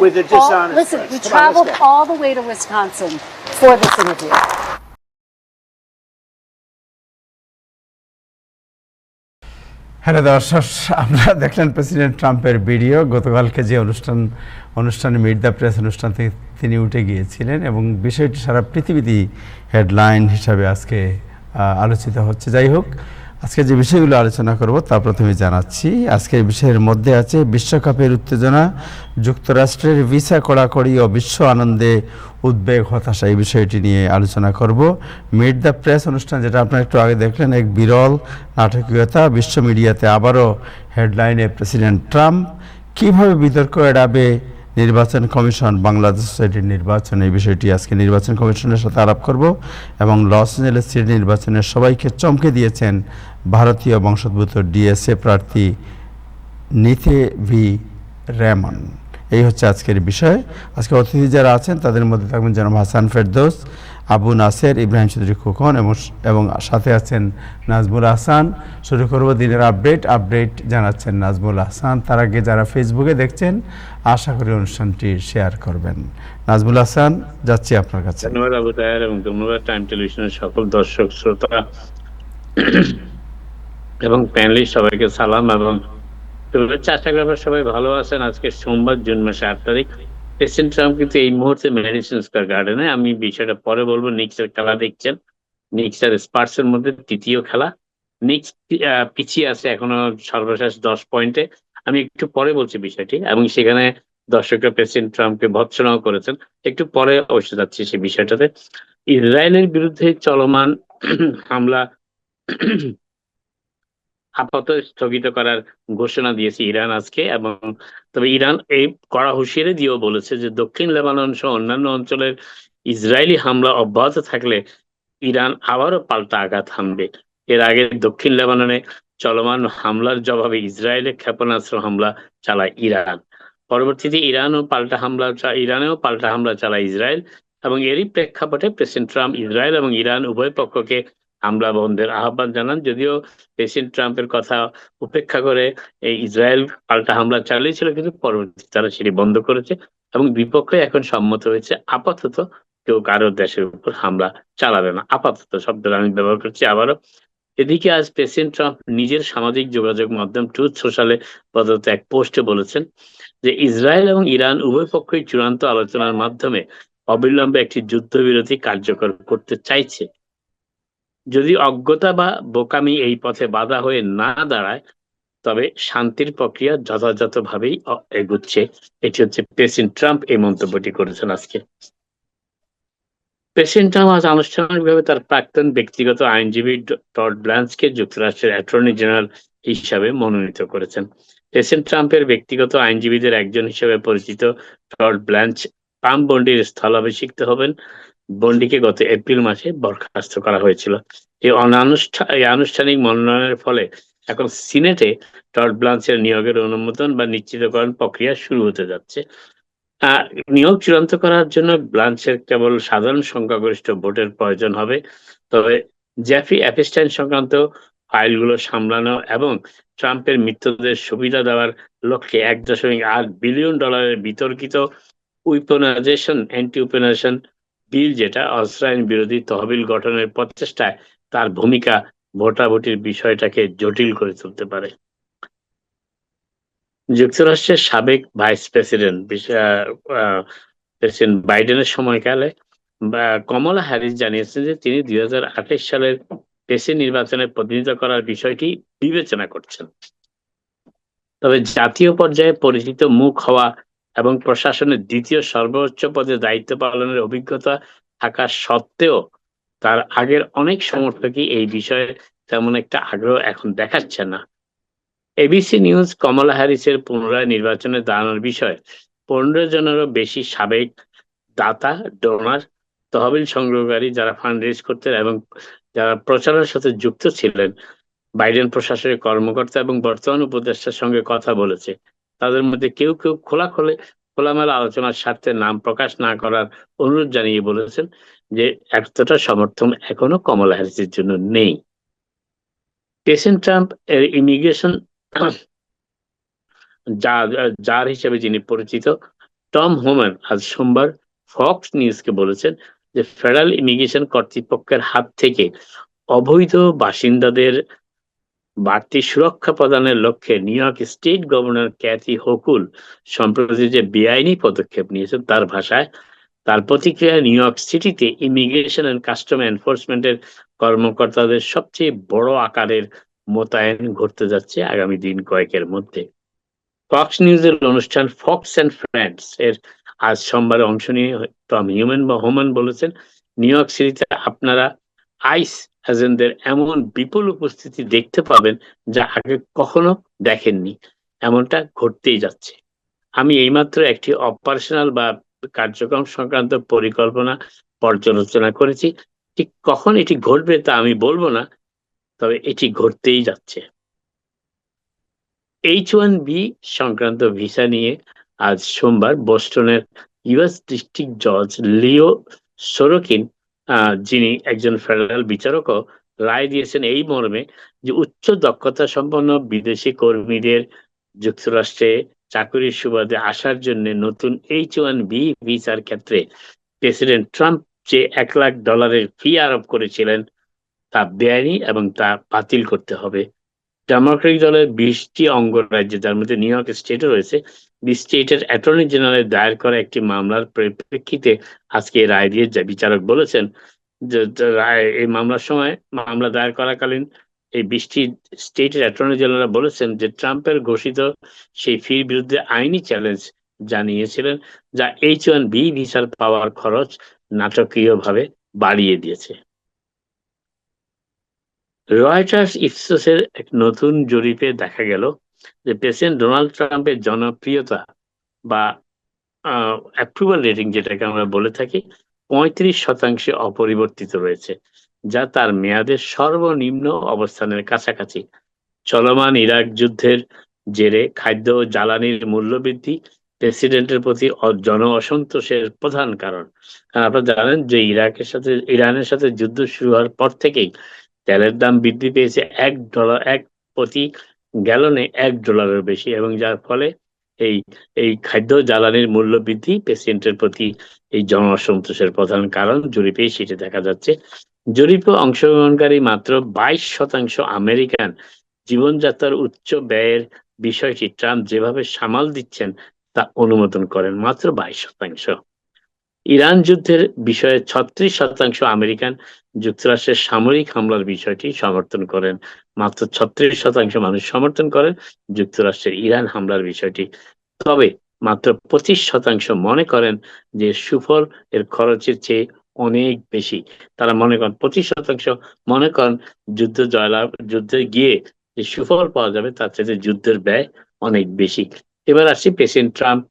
with the dishonest Listen, press. we Come on, traveled let's go. all the way to Wisconsin for this interview. Hello দর্শক, আপনারা দেখলেন president ট্রাম্পের video. গতকালকে যে অনুষ্ঠানে meet the press অনুষ্ঠান থেকে তিনি উঠে গিয়েছিলেন এবং বিষয়টি সারা পৃথিবীতেই হেডলাইন হিসাবে আজকে আলোচিত হচ্ছে। যাই হোক, আজকে যে বিষয়গুলো আলোচনা করব তা প্রথমে জানাচ্ছি। আজকের বিষয়ের মধ্যে আছে বিশ্বকাপের উত্তেজনা, যুক্তরাষ্ট্রের ভিসা কড়াকড়ি ও বিশ্ব আনন্দে উদ্বেগ, হতাশা, এই বিষয়টি নিয়ে আলোচনা করব। মিট দ্য প্রেস অনুষ্ঠান, যেটা আপনারা একটু আগে দেখলেন, এক বিরল নাটকীয়তা। বিশ্ব মিডিয়াতে আবারও হেডলাইনে প্রেসিডেন্ট ট্রাম্প, কীভাবে বিতর্ক এড়াবে নির্বাচন কমিশন বাংলাদেশ সোসাইটির নির্বাচন, এই বিষয়টি আজকে নির্বাচন কমিশনের সাথে আলাপ করব। এবং লস অ্যাঞ্জেলেস সিটি নির্বাচনের সবাইকে চমকে দিয়েছেন ভারতীয় বংশোদ্ভূত ডিএসএ প্রার্থী নিথে ভি রেমন। এই হচ্ছে আজকের বিষয়। আজকে অতিথি যারা আছেন তাদের মধ্যে থাকবেন জনাব হাসান ফেরদৌস, আবু নাসের, ইব্রাহিম চৌধুরী খোকন এবং সাথে আছেন নাজমুল হাসান। শুরু করব দিনের আপডেট জানাচ্ছেন নাজমুল হাসান। তার আগে যারা ফেসবুকে দেখছেন, আশা করি অনুষ্ঠানটি শেয়ার করবেন। নাজমুল হাসান, যাচ্ছি আপনার কাছে। ধন্যবাদ আবু তাহের এবং ধন্যবাদ টাইম টেলিভিশনের সকল দর্শক শ্রোতা এবং প্যানেলিস্ট সবাইকে সালাম এবং শুভেচ্ছা। আশা করি আপনারা সবাই ভালো আছেন। আজকে সোমবার, জুন মাসের 8 তারিখ। প্রেসিডেন্ট ট্রাম্প কিন্তু এই মুহূর্তে ম্যাডিসন স্কয়ার গার্ডেনে, আমি বিষয়টা পরে বলবো। নিক্সের খেলা দেখছেন, নিক্স আর স্পার্সের মধ্যে তৃতীয় খেলা। নিক্স পিছিয়ে আছে এখনো সর্বশেষ 10 পয়েন্টে। আমি একটু পরে বলছি বিষয়টি, এবং সেখানে দর্শকরা প্রেসিডেন্ট ট্রাম্পকে ভৎসনাও করেছেন। একটু পরে অবশ্য যাচ্ছি সেই বিষয়টাতে। ইসরায়েলের বিরুদ্ধে চলমান হামলা আপাতত স্থগিত করার ঘোষণা দিয়েছে ইরান আজকে। এবং তবে ইরান এই কড়া হুঁশিয়ারি দিয়েও বলেছে যে দক্ষিণ লেবানন সহ অন্যান্য অঞ্চলের ইসরায়েলি হামলা অব্যাহত থাকলে ইরান আবারও পাল্টা আঘাত হানবে। এর আগে দক্ষিণ লেবাননে চলমান হামলার জবাবে ইসরায়েলের ক্ষেপণাস্ত্র হামলা চালায় ইরান। পরবর্তীতে ইরানেও পাল্টা হামলা চালায় ইসরায়েল। এবং এরই প্রেক্ষাপটে প্রেসিডেন্ট ট্রাম্প ইসরায়েল এবং ইরান উভয় পক্ষকে হামলা বন্ধের আহ্বান জানান। যদিও প্রেসিডেন্ট ট্রাম্পের কথা উপেক্ষা করে এই ইসরায়েল পাল্টা হামলা চালিয়েছিল, কিন্তু পরবর্তীতে তারা সেটি বন্ধ করেছে এবং বিপক্ষে এখন সম্মত হয়েছে আপাতত কেউ কারো দেশের উপর হামলা চালাবে না। আপাতত শব্দটা আমি ব্যবহার করছি আবারও। এদিকে আজ প্রেসিডেন্ট ট্রাম্প নিজের সামাজিক যোগাযোগ মাধ্যম ট্রুথ সোশ্যালে প্রদত্ত এক পোস্টে বলেছেন যে ইসরায়েল এবং ইরান উভয় পক্ষই চূড়ান্ত আলোচনার মাধ্যমে অবিলম্বে একটি যুদ্ধবিরতি কার্যকর করতে চাইছে। যদি অজ্ঞতা বা বোকামি এই পথে বাধা হয়ে না দাঁড়ায়, তবে শান্তির প্রক্রিয়া যথাযথভাবেই এগুচ্ছে। এটি হচ্ছে প্রেসিডেন্ট ট্রাম্প এই মন্তব্যটি করেছেন আজকে। প্রেসিডেন্ট ট্রাম্প আজ আনুষ্ঠানিকভাবে তার প্রাক্তন ব্যক্তিগত আইনজীবী টড ব্ল্যান্সকে যুক্তরাষ্ট্রের অ্যাটর্নি জেনারেল হিসাবে মনোনীত করেছেন। প্রেসিডেন্ট ট্রাম্পের ব্যক্তিগত আইনজীবীদের একজন হিসেবে পরিচিত টড ব্ল্যান্স ট্রাম্প বন্ডির স্থলাভিষিক্ত হবেন। বন্ডিকে গত এপ্রিল মাসে বরখাস্ত করা হয়েছিল। এই আনুষ্ঠানিক মনোনয়নের ফলে এখন সিনেটে টড ব্ল্যান্সের নিয়োগের অনুমোদন বা নিশ্চিতকরণ প্রক্রিয়া শুরু হতে যাচ্ছে। নিয়োগ চূড়ান্ত করার জন্য ব্লান্সের কেবল সাধারণ সংখ্যাগরিষ্ঠ ভোটের প্রয়োজন হবে। তবে জেফ্রি এপস্টাইন সংক্রান্ত ফাইলগুলো সামলানো এবং ট্রাম্পের মিত্রদের সুবিধা দেওয়ার লক্ষ্যে $1.8 বিলিয়ন বিতর্কিত অ্যান্টি উইপেনাইজেশন বিল, যেটা অস্ত্রায়ন বিরোধী তহবিল গঠনের প্রচেষ্টায় তার ভূমিকা ভোটাভুটির বিষয়টাকে জটিল করে তুলতে পারে। যুক্তরাষ্ট্রের সাবেক ভাইস প্রেসিডেন্ট প্রেসিডেন্ট বাইডেনের সময়কালে কমলা হ্যারিস জানিয়েছেন যে তিনি 2028 সালের প্রেসিডেন্ট নির্বাচনে প্রতিনিধিত্ব করার বিষয়টি বিবেচনা করছেন। তবে জাতীয় পর্যায়ে পরিচিত মুখ হওয়া এবং প্রশাসনের দ্বিতীয় সর্বোচ্চ পদে দায়িত্ব পালনের অভিজ্ঞতা থাকা সত্ত্বেও তার আগের অনেক সমর্থকই এই বিষয়ে তেমন একটা আগ্রহ এখন দেখাচ্ছে না। এবিসি নিউজ কমলা হ্যারিসের পুনরায় নির্বাচনে দাঁড়ানোর বিষয়ে 15 জনেরও বেশি সাবেক দাতা, ডোনার, তহবিল সংগ্রহকারী যারা ফান্ড রেজ করতেন এবং যারা প্রচারের সাথে যুক্ত ছিলেন, বাইডেন প্রশাসনের কর্মকর্তা এবং বর্তমান উপদেষ্টার সঙ্গে কথা বলেছে। তাদের মধ্যে কেউ কেউ খোলামেলা আলোচনার স্বার্থে নাম প্রকাশ না করার অনুরোধ জানিয়ে বলেছেন যে এতটা সমর্থন এখনো কমলা হ্যারিসের জন্য নেই। প্রেসিডেন্ট ট্রাম্প এর ইমিগ্রেশন জার হিসেবে যিনি পরিচিত, টম হোমান আজ সোমবার ফক্স নিউজকে বলেছেন যে ফেডারেল ইমিগ্রেশন কর্তৃপক্ষের হাত থেকে অবৈধ বাসিন্দাদের বাড়তি সুরক্ষা প্রদানের লক্ষ্যে New York state governor Kathy Hochul সম্প্রতি যে বেআইনি পদক্ষেপ নিয়েছেন, তার ভাষায় তার প্রতিক্রিয়ায় নিউ ইয়র্ক সিটিতে ইমিগ্রেশন এন্ড কাস্টম এনফোর্সমেন্টের কর্মকর্তাদের সবচেয়ে বড় আকারের মোতায়েন ঘটতে যাচ্ছে আগামী দিন কয়েকের মধ্যে। ফক্স নিউজের অনুষ্ঠান ফক্স অ্যান্ড ফ্রেন্ডস এর আজ সোমবার অংশ নিয়ে টম হোমান বলেছেন, নিউ ইয়র্ক সিটিতে আপনারা আইস এজেন্টদের এমন বিপুল উপস্থিতি দেখতে পাবেন যা আগে কখনো দেখেননি। এমনটা ঘটতেই যাচ্ছে। আমি এইমাত্র একটি অপারেশনাল বা কার্যক্রম সংক্রান্ত পরিকল্পনা পর্যালোচনা করেছি। ঠিক কখন এটি ঘটবে তা আমি বলবো না, তবে এটি ঘটতেই যাচ্ছে। H-1B সংক্রান্ত ভিসা নিয়ে আজ সোমবার বোস্টনের ইউএস ডিস্ট্রিক্ট জজ লিও সোরকিন, যিনি একজন ফেডারেল বিচারকও, রায় দিয়েছেন এই মর্মে যে উচ্চ দক্ষতা সম্পন্ন বিদেশি কর্মীদের যুক্তরাষ্ট্রে চাকরির সুবাদে আসার জন্য নতুন H-1B ভিসার ক্ষেত্রে প্রেসিডেন্ট ট্রাম্প যে $1 লাখ ফি আরোপ করেছিলেন তা বেআইনি এবং তা বাতিল করতে হবে। ডেমোক্রেটিক দলের 20টি অঙ্গরাজ্যে, যার মধ্যে নিউ ইয়র্ক স্টেটও রয়েছে, স্টেটের অ্যাটর্নি জেনারেল দায়ের করা একটি মামলার পরিপ্রেক্ষিতে আজকে রায় দিয়ে বিচারক বলেছেন যে এই মামলার সময়, মামলা দায়ের করাকালীন এই 20টি স্টেটের অ্যাটর্নি জেনারেল বলেছেন যে ট্রাম্পের ঘোষিত সেই ফির বিরুদ্ধে আইনি চ্যালেঞ্জ জানিয়েছিলেন, যা H-1B ভিসার পাওয়ার খরচ নাটকীয়ভাবে বাড়িয়ে দিয়েছে। রয়টার্স ইপসোসের এক নতুন জরিপে দেখা গেল যে প্রেসিডেন্ট ডোনাল্ড ট্রাম্পের জনপ্রিয়তা বা অ্যাপ্রুভাল রেটিং, যেটাকে আমরা বলে থাকি, 35% অপরিবর্তিত রয়েছে, যা তার মেয়াদের সর্বনিম্ন অবস্থানের কাছাকাছি। চলমান ইরাক যুদ্ধের জেরে খাদ্য ও জ্বালানির মূল্য বৃদ্ধি প্রেসিডেন্টের প্রতি জন অসন্তোষের প্রধান কারণ। কারণ আপনারা জানেন যে ইরানের সাথে যুদ্ধ শুরু হওয়ার পর থেকেই তেলের দাম বৃদ্ধি পেয়েছে $1 প্রতি গ্যালনে $1 বেশি, এবং যার ফলে এই এই খাদ্য জ্বালানির মূল্য বৃদ্ধি প্রেসিডেন্টের প্রতি এই জন অসন্তোষের প্রধান কারণ জরিপে সেটা দেখা যাচ্ছে। জরিপে অংশগ্রহণকারী মাত্র 22% আমেরিকান জীবনযাত্রার উচ্চ ব্যয়ের বিষয়টি ট্রাম্প যেভাবে সামাল দিচ্ছেন তা অনুমোদন করেন, মাত্র 22%। ইরান যুদ্ধের বিষয়ে 36% আমেরিকান যুক্তরাষ্ট্রের সামরিক হামলার বিষয়টি সমর্থন করেন, মাত্র 36% মানুষ সমর্থন করেন যুক্তরাষ্ট্রের ইরান হামলার বিষয়টি। তবে মাত্র 25% মনে করেন যে সুফল এর খরচের চেয়ে অনেক বেশি। তারা মনে করেন, 25% মনে করেন যুদ্ধে গিয়ে যে সুফল পাওয়া যাবে তার চেয়ে যুদ্ধের ব্যয় অনেক বেশি। এবার আসি প্রেসিডেন্ট ট্রাম্প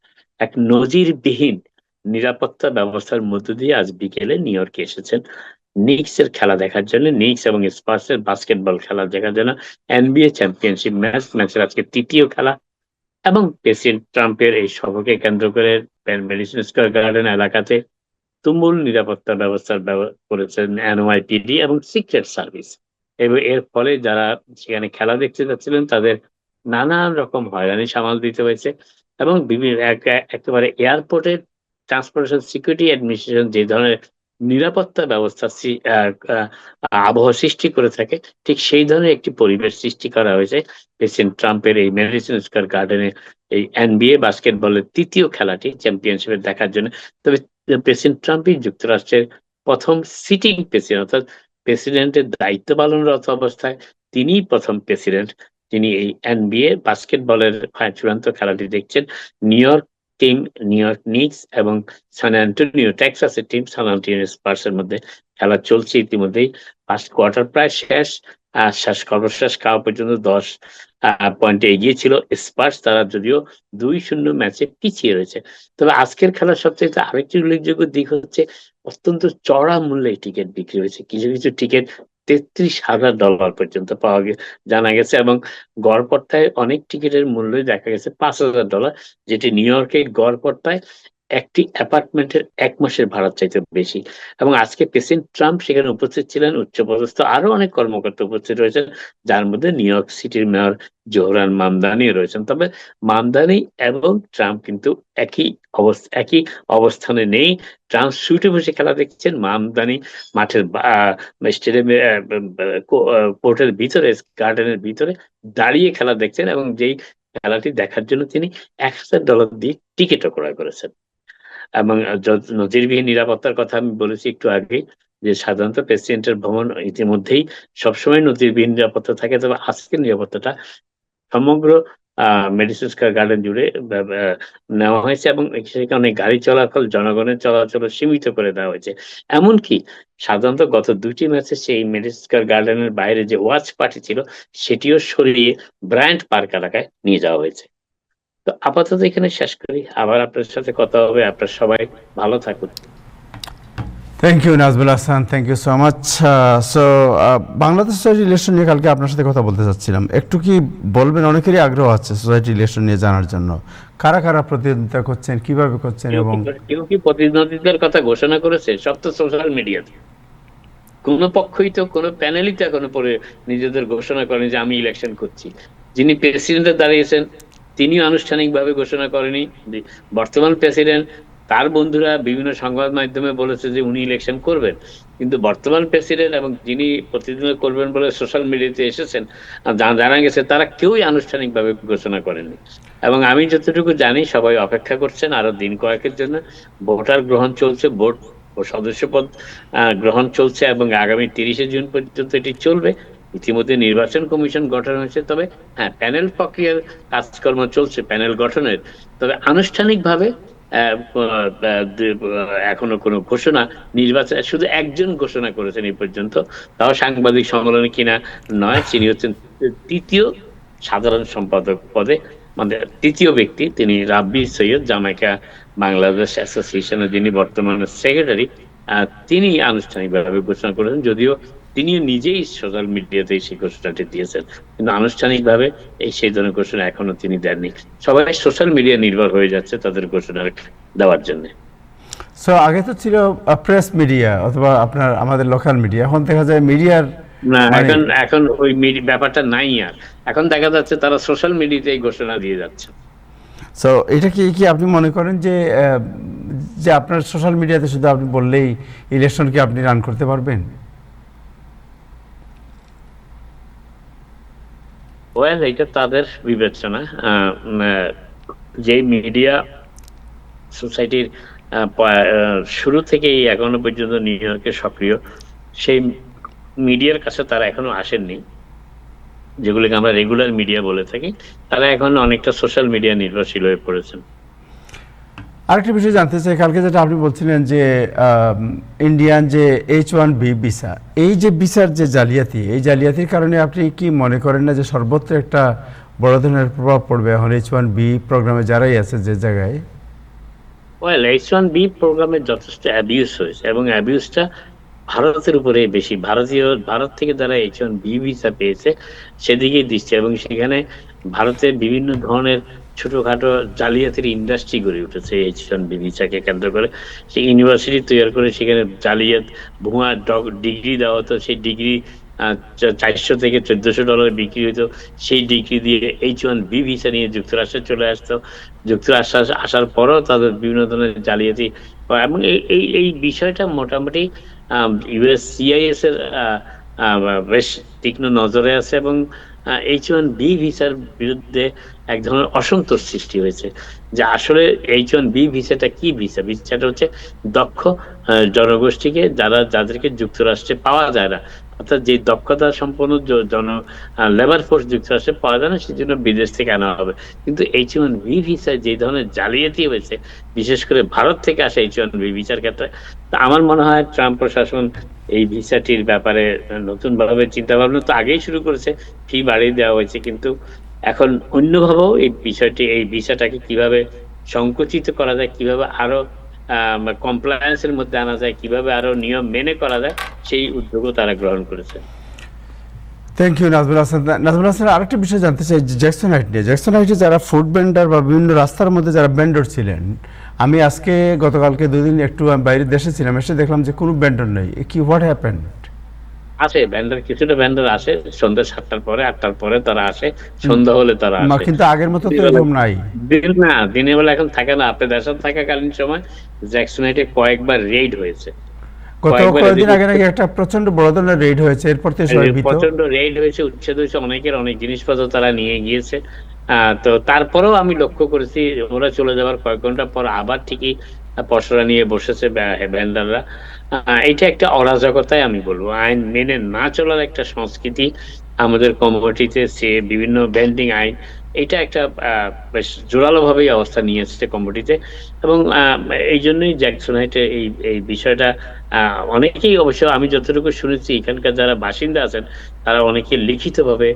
এক নজিরবিহীন নিরাপত্তা ব্যবস্থার মধ্য দিয়ে আজ বিকেলে নিউ ইয়র্কে এসেছেন নিক্স এর খেলা দেখার জন্য, নিক্স এবং স্পার্স এর বাস্কেটবল খেলা দেখার জন্য। NBA চ্যাম্পিয়নশিপ ম্যাচের আজকে তৃতীয় খেলা, এবং প্রেসিডেন্ট ট্রাম্পের এই সফরকে কেন্দ্র করে মেডিসন স্কয়ার গার্ডেন এলাকাতে তুমুল নিরাপত্তা ব্যবস্থার করেছেন NYPD এবং সিক্রেট সার্ভিস। এবং এর ফলে যারা সেখানে খেলা দেখতে যাচ্ছিলেন তাদের নানান রকম হয়রানি সামাল দিতে হয়েছে, এবং বিভিন্ন একেবারে এয়ারপোর্টের ট্রান্সপোর্টেশন সিকিউরিটি অ্যাডমিনিস্ট্রেশন যে ধরনের নিরাপত্তা ব্যবস্থা আবহাওয়া সৃষ্টি করে থাকে, ঠিক সেই ধরনের একটি পরিবেশ সৃষ্টি করা হয়েছে প্রেসিডেন্ট ট্রাম্পের এই মেডিসন স্কয়ার গার্ডেনে এই NBA বাস্কেটবলের তৃতীয় খেলাটি চ্যাম্পিয়নশিপের দেখার জন্য। তবে প্রেসিডেন্ট ট্রাম্পই যুক্তরাষ্ট্রের প্রথম সিটিং প্রেসিডেন্ট, অর্থাৎ প্রেসিডেন্টের দায়িত্ব পালনরত অবস্থায় তিনিই প্রথম প্রেসিডেন্ট যিনি এই NBA বাস্কেটবলের চূড়ান্ত খেলাটি দেখছেন। নিউ ইয়র্ক নিক্স এবং সান অ্যান্টোনিও টেক্সাসের টিম সান অ্যান্টোনিও স্পার্সের মধ্যে খেলা চলছে ইতিমধ্যেই। ফার্স্ট কোয়ার্টার প্রায় শেষ, সর্বশেষ খাওয়া পর্যন্ত 10 পয়েন্টে এগিয়ে ছিল স্পার্স, তারা যদিও 2-0 ম্যাচে পিছিয়ে রয়েছে। তবে আজকের খেলার সবচেয়ে আরেকটি উল্লেখযোগ্য দিক হচ্ছে অত্যন্ত চড়া মূল্যে টিকিট বিক্রি হয়েছে। কিছু কিছু টিকিট $33,000 পর্যন্ত জানা গেছে, এবং গড়পড়তায় অনেক টিকিটের মূল্য দেখা গেছে $5,000, যেটি নিউ ইয়র্কে গড়পড়তায় একটি অ্যাপার্টমেন্টের ১ মাসের ভাড়ার চাইতে বেশি। এবং আজকে প্রেসিডেন্ট ট্রাম্প সেখানে উপস্থিত ছিলেন, উচ্চপদস্থ আরো অনেক কর্মকর্তা উপস্থিত রয়েছেন, যার মধ্যে নিউ ইয়র্ক সিটির মেয়র জোহরান মামদানিও রয়েছেন। তবে মামদানি এবং ট্রাম্প কিন্তু একই অবস্থানে নেই। ট্রাম্প সুইটে বসে খেলা দেখছেন, মামদানি মাঠের স্টেডিয়ামে কোর্টের ভিতরে, গার্ডেনের ভিতরে দাঁড়িয়ে খেলা দেখছেন, এবং যেই খেলাটি দেখার জন্য তিনি $১,০০০ দিয়ে টিকিটও ক্রয় করেছেন। এবং নজিরবিহীন নিরাপত্তার কথা আমি বলেছি একটু আগেই, যে সাধারণত প্রেসিডেন্টের ভ্রমণ ইতিমধ্যেই সবসময় নজিরবিহীন নিরাপত্তা থাকে, তবে আজকের নিরাপত্তাটা সমগ্র মেডিসন স্কয়ার গার্ডেন জুড়ে নেওয়া হয়েছে, এবং সেখানে গাড়ি চলাচল, জনগণের চলাচল সীমিত করে দেওয়া হয়েছে। এমনকি সাধারণত গত ২টি ম্যাচে সেই মেডিসন স্কয়ার গার্ডেনের বাইরে যে ওয়াচ পার্টি ছিল সেটিও সরিয়ে ব্রায়ান্ট পার্ক এলাকায় নিয়ে যাওয়া হয়েছে। তো আপাতত এখানে শেষ করি, আবার আপনার সাথে কথা হবে। আপনার সবাই ভালো থাকুন। Thank you Nazmul Hasan, thank you so much. So Bangladesh society election নিয়ে কালকে আপনার সাথে কথা বলতে চাচ্ছিলাম, একটু কি বলবেন? অনেকেরই আগ্রহ আছে সোসাইটি ইলেকশন নিয়ে জানার জন্য, কারা কারা প্রতিদ্বন্দ্বিতা করছেন, কিভাবে করছেন, এবং কেউ কি প্রতিদ্বন্দ্বিতার কথা ঘোষণা করেছে? সব তো সোশ্যাল মিডিয়াতে। কোন পক্ষই তো, কোন প্যানেলই তো এখনো পরে নিজেদের ঘোষণা করেনি যে আমি ইলেকশন করছি। যিনি প্রেসিডেন্টে দাঁড়িয়েছেন তিনিও আনুষ্ঠানিকভাবে ঘোষণা করেনি। বর্তমান প্রেসিডেন্ট, তার বন্ধুরা বিভিন্ন সংবাদ মাধ্যমে বলেছে যে উনি ইলেকশন করবেন, কিন্তু বর্তমান প্রেসিডেন্ট এবং যিনি প্রতিদ্বন্দ্বিতা করবেন বলে সোশ্যাল মিডিয়াতে এসেছেন, জানা গেছে তারা কেউই আনুষ্ঠানিকভাবে ঘোষণা করেননি। এবং আমি যতটুকু জানি সবাই অপেক্ষা করছেন আরো দিন কয়েকের জন্য। ভোটার গ্রহণ চলছে, ভোট ও সদস্যপদ গ্রহণ চলছে, এবং আগামী 30শে জুন পর্যন্ত এটি চলবে। ইতিমধ্যে নির্বাচন কমিশন গঠন হয়েছে, তবে হ্যাঁ, প্যানেল প্রক্রিয়ার কাজকর্ম চলছে, প্যানেল গঠনের। তবে আনুষ্ঠানিকভাবে এখনো কোনো ঘোষণা, নির্বাচন শুধু একজন ঘোষণা করেছেন এই পর্যন্ত, তাও সাংবাদিক সম্মেলনে কিনা নয়। তিনি হচ্ছেন তৃতীয় সাধারণ সম্পাদক পদে, মানে তৃতীয় ব্যক্তি, তিনি রাব্বি সৈয়দ, জামাইকা বাংলাদেশ অ্যাসোসিয়েশনের যিনি বর্তমানে সেক্রেটারি, তিনি আনুষ্ঠানিকভাবে ঘোষণা করেছেন, যদিও তিনি নিজেই সোশ্যাল মিডিয়াতে সেই ঘোষণাটি দিয়েছেন, কিন্তু আনুষ্ঠানিকভাবে সেই ধরনের ঘোষণা এখনো তিনি দেননি। সবাই সোশ্যাল মিডিয়া নির্ভর হয়ে যাচ্ছে তাদের ঘোষণা দেওয়ার জন্য। সো আগে তো ছিল প্রেস মিডিয়া অথবা আপনার আমাদের লোকাল মিডিয়া, এখন দেখা যায় মিডিয়ার না, এখন ওই ব্যাপারটা নাই আর। এখন দেখা যাচ্ছে তারা সোশ্যাল মিডিয়াতে এই ঘোষণা দিয়ে যাচ্ছে। সো এটা কি আপনি মনে করেন যে যে আপনার সোশ্যাল মিডিয়াতে শুধু আপনি বললেই ইলেকশন কি আপনি রান করতে পারবেন? ওয়েল, এটা তাদের বিবেচনা। যে মিডিয়া সোসাইটির শুরু থেকেই এখনো পর্যন্ত নিউ ইয়র্কে সক্রিয়, সেই মিডিয়ার কাছে তারা এখনো আসেননি, যেগুলোকে আমরা রেগুলার মিডিয়া বলে থাকি। তারা এখন অনেকটা সোশ্যাল মিডিয়া নির্ভরশীল হয়ে পড়েছেন। আরেকটা বিষয় জানতে চাই, কালকে যেটা আপনি বলছিলেন যে ইন্ডিয়ান যে H1B ভিসা, এই যে ভিসার যে জালিয়াতি, এই জালিয়াতির কারণে আপনি কি মনে করেন না যে সর্বত্র একটা বড় ধরনের প্রভাব পড়বে এখন H1B প্রোগ্রামে যারাই আছে যে জায়গায়? ওয়েল, H1B প্রোগ্রামে যথেষ্ট অ্যাবিউজ হয়েছে, এবং অ্যাবিউজটা ভারতের উপরে বেশি। ভারত থেকে যারা H1B ভিসা পেয়েছে সেদিকেই দিচ্ছে, এবং সেখানে ভারতের বিভিন্ন ধরনের ছোটখাটো জালিয়াতির ইন্ডাস্ট্রি গড়ে উঠেছে H1B ভিসাকে কেন্দ্র করে। সেই ইউনিভার্সিটি তৈরি করে সেখানে জালিয়াত, ভুয়া ডিগ্রি দেওয়া হতো, সেই ডিগ্রি $400 থেকে $1,400 বিক্রি হতো। সেই ডিগ্রি দিয়ে H1B ভিসা নিয়ে যুক্তরাষ্ট্রে চলে আসতো। যুক্তরাষ্ট্রে আসার পরও তাদের বিভিন্ন ধরনের জালিয়াতি, এবং এই বিষয়টা মোটামুটি USCIS এর বেশ তীক্ষ্ণ নজরে আছে, এবং H1B ভিসার বিরুদ্ধে এক ধরনের অসন্তোষ সৃষ্টি হয়েছে যে আসলে H1B ভিসাটা কি ভিসা? ভিসাটা হচ্ছে দক্ষ জনগোষ্ঠীকে, যাদেরকে যুক্তরাষ্ট্রে পাওয়া যায় না, অর্থাৎ যে দক্ষতা সম্পন্ন লেবার ফোর্স যুক্তরাষ্ট্রে পাওয়া যায় না, সেজন্য বিদেশ থেকে আনা হবে। কিন্তু H1B ভিসায় যে ধরনের জালিয়াতি হয়েছে, বিশেষ করে ভারত থেকে আসা H1B ভিসার ক্ষেত্রে, আমার মনে হয় ট্রাম্প প্রশাসন এই ভিসাটির ব্যাপারে নতুন ভাবে চিন্তা ভাবনা তো আগেই শুরু করেছে, ফি বাড়িয়ে দেওয়া হয়েছে, কিন্তু এখন অন্যভাবেও এই ভিসাটাকে কিভাবে সংকুচিত করা যায়, কিভাবে আরো কমপ্লায়েন্সের মধ্যে আনা যায়, কিভাবে আরো নিয়ম মেনে করা যায়, সেই উদ্যোগও তারা গ্রহণ করেছে। Thank you Nazmul Hasan. নাজমুল হাসান, আরেকটা বিষয় জানতে চাই জ্যাকসন হাইট নিয়ে। জ্যাকসন হাইটে যারা ফুড ভেন্ডার বা বিভিন্ন রাস্তার মধ্যে যারা ভেন্ডর ছিলেন, আমি আজকে গতকালকে দুদিন একটু আমি বাইরে দেশে ছিলাম, এসে দেখলাম যে কোনো ভেন্ডর নেই। কি হোয়াট হ্যাপেন্ড? আসে ভেন্ডার, কিছুটা ভেন্ডার আসে সন্ধ্যা 7টার পরে, 8টার পরে তারা আসে, সন্ধ্যা হলে তারা আসে। কিন্তু আগের মতো তো এরকম নাই। না, দিনের বেলা এখন থাকে না। আপনি দেশে থাকাকালীন সময় জ্যাকসন হাইটে কয়েকবার রেইড হয়েছে। গত কয়েকদিন আগে নাকি একটা প্রচন্ড বড় ধরনের রেইড হয়েছে, এরপর তো সবাই ভীত। প্রচন্ড রেইড হয়েছে, উচ্ছেদ হয়েছে, অনেকের অনেক জিনিসপত্র তারা নিয়ে গিয়েছে। তো তারপরেও আমি লক্ষ্য করেছি ওরা চলে যাওয়ার কয়েক ঘন্টা পর আবার ঠিকই পসরা নিয়ে বসেছে ভেন্ডাররা। এটা একটা অরাজকতাই আমি বলবো। আইন মেনে না চলার একটা সংস্কৃতি আমাদের কমিউনিটিতে, সে বিভিন্ন ব্যান্ডিং আইন, এটা একটা বেশ জোরালো ভাবেই অবস্থা নিয়েছে কমিউনিটিতে। এবং এই জন্যই জ্যাকসন হাইটে এই বিষয়টা অনেকেই, অবশ্য আমি যতটুকু শুনেছি এখানকার যারা বাসিন্দা আছেন তারা অনেকে লিখিতভাবে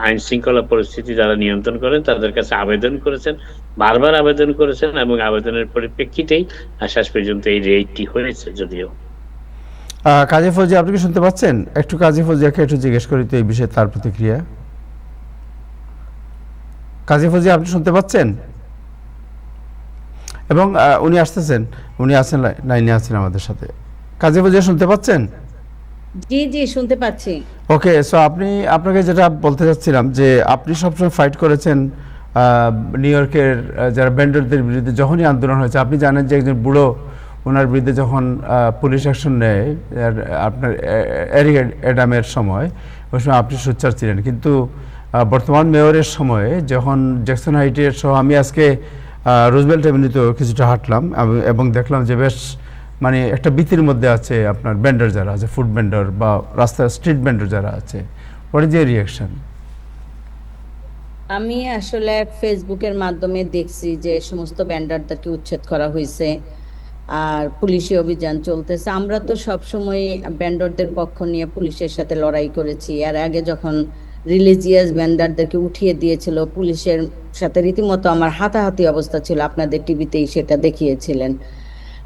আইন শৃঙ্খলা পরিস্থিতি যারা নিয়ন্ত্রণ করেন তাদের কাছে আবেদন করেছেন, বারবার আবেদন করেছেন, এবং আবেদনের পরিপ্রেক্ষিতেই শেষ পর্যন্ত এই রেইডটি হয়েছে। যদিও কাজী ফৌজি, আপনি কি শুনতে পাচ্ছেন? একটু কাজী ফৌজিয়াকে একটু জিজ্ঞেস করি তো এই বিষয়ে তার প্রতিক্রিয়া। কাজী ফৌজি, আপনি শুনতে পাচ্ছেন? এবং উনি আসতেছেন, উনি আছেন, লাইনে আছেন আমাদের সাথে। কাজী ফৌজিয়া শুনতে পাচ্ছেন? জি জি শুনতে পাচ্ছি। ওকে, সো আপনাকে যেটা বলতে চাচ্ছিলাম যে আপনি সবসময় ফাইট করেছেন নিউ ইয়র্কের যারা ভেন্ডরদের বিরুদ্ধে। যখনই আন্দোলন হয়েছে, আপনি জানেন যে একজন বুড়ো, ওনার বিরুদ্ধে যখন পুলিশ অ্যাকশন নেয় আপনার এরিক অ্যাডামের সময়, ওই সময় আপনি সোচ্চার ছিলেন। কিন্তু বর্তমান মেয়রের সময়ে যখন জ্যাকসন হাইটের সহ আমি আজকে রুজভেল্ট এভিনিউতেও কিছুটা হাঁটলাম এবং দেখলাম যে বেশ মানে একটা ভীতির মধ্যে আছে আপনার ভেন্ডর যারা আছে, ফুড ভেন্ডর বা রাস্তার স্ট্রিট ভেন্ডর যারা আছে। What is year reaction? আমি আসলে ফেসবুকের মাধ্যমে দেখছি যে সমস্ত ভেন্ডারদেরকে উচ্ছেদ করা হয়েছে আর পুলিশি অভিযান চলতেছে। আমরা তো সবসময় ভেন্ডরদের পক্ষ নিয়ে পুলিশের সাথে লড়াই করেছি। এর আগে যখন রিলিজিয়াস ভেন্ডারদেরকে উঠিয়ে দিয়েছিল, পুলিশের সাথে রীতিমতো আমার হাতাহাতি অবস্থা ছিল, আপনাদের টিভিতেই সেটা দেখিয়েছিলেন।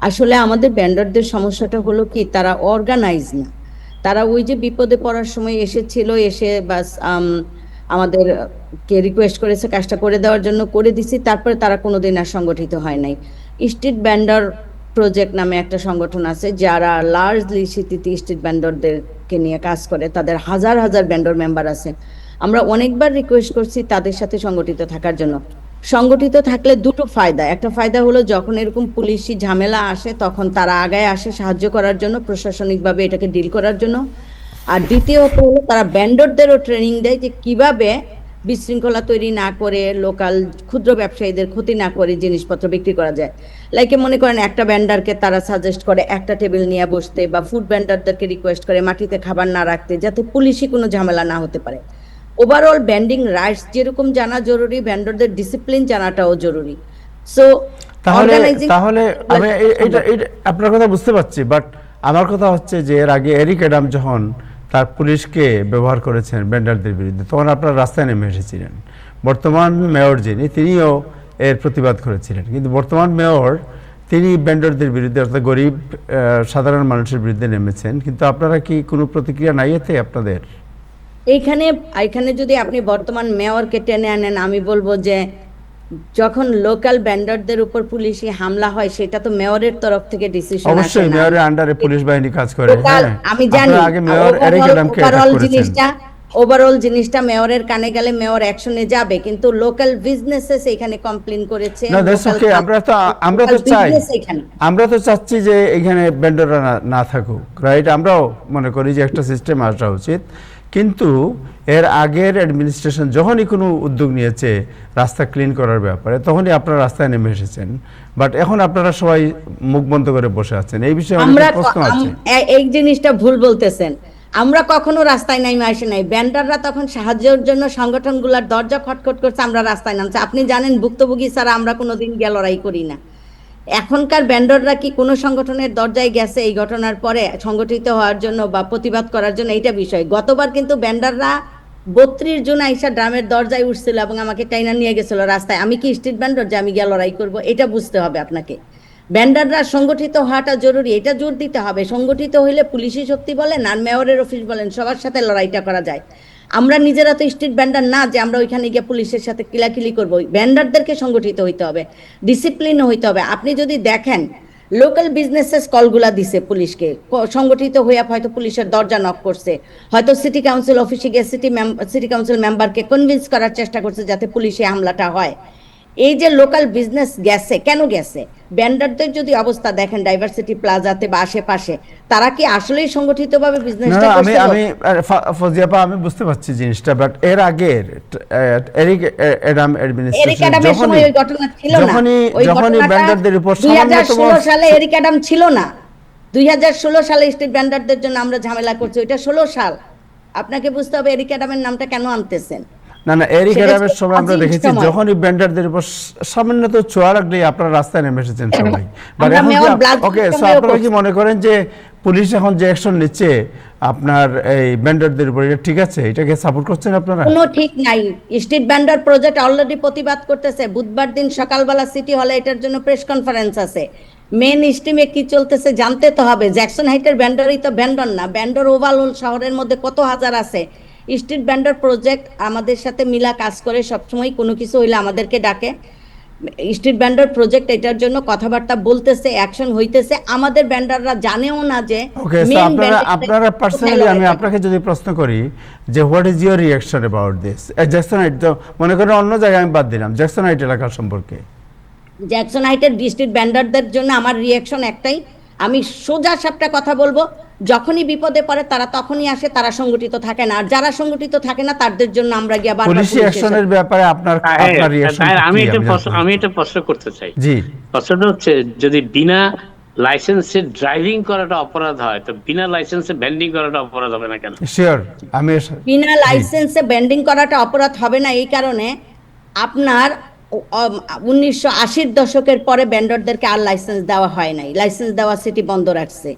আসলে আমাদের ভেন্ডরদের সমস্যাটা হলো কি, তারা অর্গানাইজ না। তারা ওই যে বিপদে পড়ার সময় এসেছিল, এসে বাস আমাদের কে রিকোয়েস্ট করেছে কাজটা করে দেওয়ার জন্য, করে দিছি, তারপরে তারা কোনোদিন আর সংগঠিত হয় নাই। স্ট্রিট ভেন্ডর প্রজেক্ট নামে একটা সংগঠন আছে যারা লার্জলি সিটিতে স্ট্রিট ভেন্ডরদেরকে নিয়ে কাজ করে, তাদের হাজার হাজার ভেন্ডর মেম্বার আছে। আমরা অনেকবার রিকোয়েস্ট করছি তাদের সাথে সংগঠিত থাকার জন্য। সংগঠিত থাকলে দুটো ফায়দা, একটা ফায়দা হলো যখন এরকম পুলিশি ঝামেলা আসে তখন তারা আগায় আসে সাহায্য করার জন্য, প্রশাসনিকভাবে এটাকে ডিল করার জন্য। আর দ্বিতীয়ত হলো তারা ভেন্ডরদেরও ট্রেনিং দেয় যে কিভাবে বিশৃঙ্খলা তৈরি না করে, লোকাল ক্ষুদ্র ব্যবসায়ীদের ক্ষতি না করে জিনিসপত্র বিক্রি করা যায়। লাইকে মনে করেন একটা ভেন্ডারকে তারা সাজেস্ট করে একটা টেবিল নিয়ে বসতে, বা ফুড ভেন্ডারদেরকে রিকোয়েস্ট করে মাটিতে খাবার না রাখতে, যাতে পুলিশি কোনো ঝামেলা না হতে পারে। ওভারঅল ভেন্ডিং রাইটস যেরকম জানা জরুরি, ভেন্ডরদের ডিসিপ্লিন জানাটাও জরুরি। সো তাহলে আমি এটা আপনার কথা বুঝতে পারছি, বাট আমার কথা হচ্ছে যে এর আগে এরিক অ্যাডাম যখন তার পুলিশকে ব্যবহার করেছেন ভেন্ডারদের বিরুদ্ধে, তখন আপনারা রাস্তায় নেমে এসেছিলেন। বর্তমান মেয়র যিনি, তিনিও এর প্রতিবাদ করেছিলেন। কিন্তু বর্তমান মেয়র তিনি ভেন্ডরদের বিরুদ্ধে, অর্থাৎ গরিব সাধারণ মানুষের বিরুদ্ধে নেমেছেন। কিন্তু আপনারা কি কোনো প্রতিক্রিয়া নাই এতে আপনাদের? এইখানে যদি আপনি বর্তমান মেয়রকে টেনে আনেন, আমি বলবো যে যখন লোকাল ভেন্ডরদের উপর পুলিশি হামলা হয় সেটা তো মেয়রের তরফ থেকে ডিসিশন আসে না। অবশ্যই মেয়রের আন্ডারে পুলিশ বাহিনী কাজ করে। হ্যাঁ, আমি জানি। আগে মেয়র এরিক অ্যাডামকে অ্যাটাক করেছেন। ওভারঅল জিনিসটা মেয়রের কানে গেলে মেয়র অ্যাকশনে যাবে, কিন্তু লোকাল বিজনেসেস এখানে কমপ্লেইন করেছে। না, দ্যাটস ওকে। আমরা তো চাচ্ছি যে এখানে ভেন্ডররা না থাকুক, রাইট? আমরাও মনে করি যে একটা সিস্টেম আসা উচিত। কিন্তু এর আগের অ্যাডমিনিস্ট্রেশন যখনই কোনো উদ্যোগ নিয়েছে রাস্তা ক্লিন করার ব্যাপারে, তখনই আপনারা রাস্তায় নেমে এসেছেন। বাট এখন আপনারা সবাই মুখ বন্ধ করে বসে আছেন। এই বিষয়ে অনেক প্রশ্ন আছে। এই জিনিসটা ভুল বলতেছেন। আমরা কখনো রাস্তায় নাইমে আসি নাই। ভেন্ডাররা তখন সাহায্যের জন্য সংগঠনগুলোর দরজা খটখট করছে, আমরা রাস্তায় নামছি। আপনি জানেন ভুক্তভোগী ছাড়া আমরা কোনোদিন গিয়ে লড়াই করি না। এখনকার ভেন্ডররা কি কোনো সংগঠনের দরজায় গেছে এই ঘটনার পরে সংগঠিত হওয়ার জন্য বা প্রতিবাদ করার জন্য? এইটা বিষয়। গতবার কিন্তু ভেন্ডররা 32 জন আইসা ড্রামের দরজায় উঠছিল এবং আমাকে টাইনা নিয়ে গেছিল রাস্তায়। আমি কি স্ট্রিট ভেন্ডর যে আমি গিয়ে লড়াই করব? এটা বুঝতে হবে আপনাকে। ভেন্ডাররা সংগঠিত হওয়াটা জরুরি, এটা জোর দিতে হবে। সংগঠিত হইলে পুলিশি শক্তি বলেন আর মেয়রের অফিস বলেন সবার সাথে লড়াইটা করা যায়। আমরা নিজেরা তো স্ট্রিট ভেন্ডার না যে আমরা ওইখানে গিয়ে পুলিশের সাথে কিলাকিলি করবো। ভেন্ডারদেরকে সংগঠিত হইতে হবে, ডিসিপ্লিন হইতে হবে। আপনি যদি দেখেন লোকাল বিজনেসেস কলগুলা দিছে পুলিশকে, সংগঠিত হইয়া হয়তো পুলিশের দরজা নক করছে, হয়তো সিটি কাউন্সিল অফিসে গিয়ে সিটি কাউন্সিল মেম্বারকে কনভিন্স করার চেষ্টা করছে যাতে পুলিশে হামলাটা হয়। এই যে লোকাল বিজনেস গেছে, কেন গেছে? ভেন্ডারদের যদি অবস্থা দেখেন ডাইভার্সিটি প্লাজাতে বা আশেপাশে, তারা কি আসলেই সংগঠিতভাবে বিজনেসটা আমি করছিল? আমি ফজিয়াপা আমি বুঝতে পারছি জিনিসটা, বাট এর আগের এরিক অ্যাডাম এরিক অ্যাডমিনিস্ট্রেশন অ্যাডামের সময় ওই ঘটনা ছিল না। ওই যখনই ঘটনাটা ভেন্ডারদের উপর 2016 সালে এরিক অ্যাডাম ছিল না। 2016 সালে স্ট্রিট ভেন্ডারদের জন্য আমরা ঝামেলা করছি, ওইটা 16 সাল। আপনাকে বুঝতে হবে এরিক অ্যাডামের নামটা কেন আনতেছেন। না না, এরিক সেটা অ্যাডামের ছিল সময় আমরা আজিম দেখেছি সময়। যখনই ভেন্ডারদের উপর সামান্য তো ছোঁয়া লাগলেই আপনারা রাস্তায় নেমে এসেছেন সবাই। বাট আমরা এখন মেয়র ব্লাড ওকে, সো সময়ও আপনারা কি করছি। মনে করেন যে পুলিশ এখন যে অ্যাকশন নিচ্ছে আপনার এই ভেন্ডারদের উপর, এটা ঠিক আছে? এটাকে সাপোর্ট করছেন আপনারা? কোনো ঠিক নাই। স্ট্রিট ভেন্ডার প্রজেক্ট অলরেডি প্রতিবাদ করতেছে। বুধবার দিন সকালবেলা সিটি হলে এটার জন্য প্রেস কনফারেন্স আছে। মেন স্ট্রিমে কি চলতেছে জানতে তো হবে। জ্যাকসন হাইটের ভেন্ডারই তো ভেন্ডর না, ভেন্ডর ওভারঅল শহরের মধ্যে কত হাজার আছে। স্ট্রিট ভেন্ডর প্রজেক্ট আমাদের সাথে মিলা কাজ করে, সবসময় কোনো কিছু হইলে আমাদেরকে ডাকে। স্ট্রিট ভেন্ডর প্রজেক্ট এটার জন্য কথাবার্তা বলতেছে, অ্যাকশন হইতেছে। আমাদের ভেন্ডাররা জানেও না যে ওকে, সো আপনারা পার্সোনালি, আমি আপনাকে যদি প্রশ্ন করি যে what is your reaction about this Jackson height, তো মনে করেন অন্য জায়গায় আমি বাদ দিলাম, জ্যাকসন হাইট এলাকা সম্পর্কে। জ্যাকসন হাইটের স্ট্রিট ভেন্ডারদের জন্য আমার রিঅ্যাকশন একটাই, আমি সোজা সাপটা কথা বলবো, যখনই বিপদে পড়ে তারা তখনই আসে, তারা সংগঠিত থাকে না। আর যারা সংগঠিত থাকে না তাদের জন্য আমরা গিয়ে বারবার পুলিশি অ্যাকশনের ব্যাপারে আপনার রিঅ্যাকশন? আমি এটা প্রশ্ন করতে চাই। জি, প্রশ্নটা হচ্ছে যদি বিনা লাইসেন্সে ড্রাইভিং করাটা অপরাধ হয়, তো বিনা লাইসেন্সে ভেন্ডিং করাটা অপরাধ হবে না কেন? শিওর, আমি বিনা লাইসেন্সে ব্যান্ডিং করাটা অপরাধ হবে না এই কারণে, আপনার 1980-র দশকের পরে ভেন্ডরদেরকে আর লাইসেন্স দেওয়া হয় নাই। লাইসেন্স দেওয়া সিটি বন্ধ রাখছে।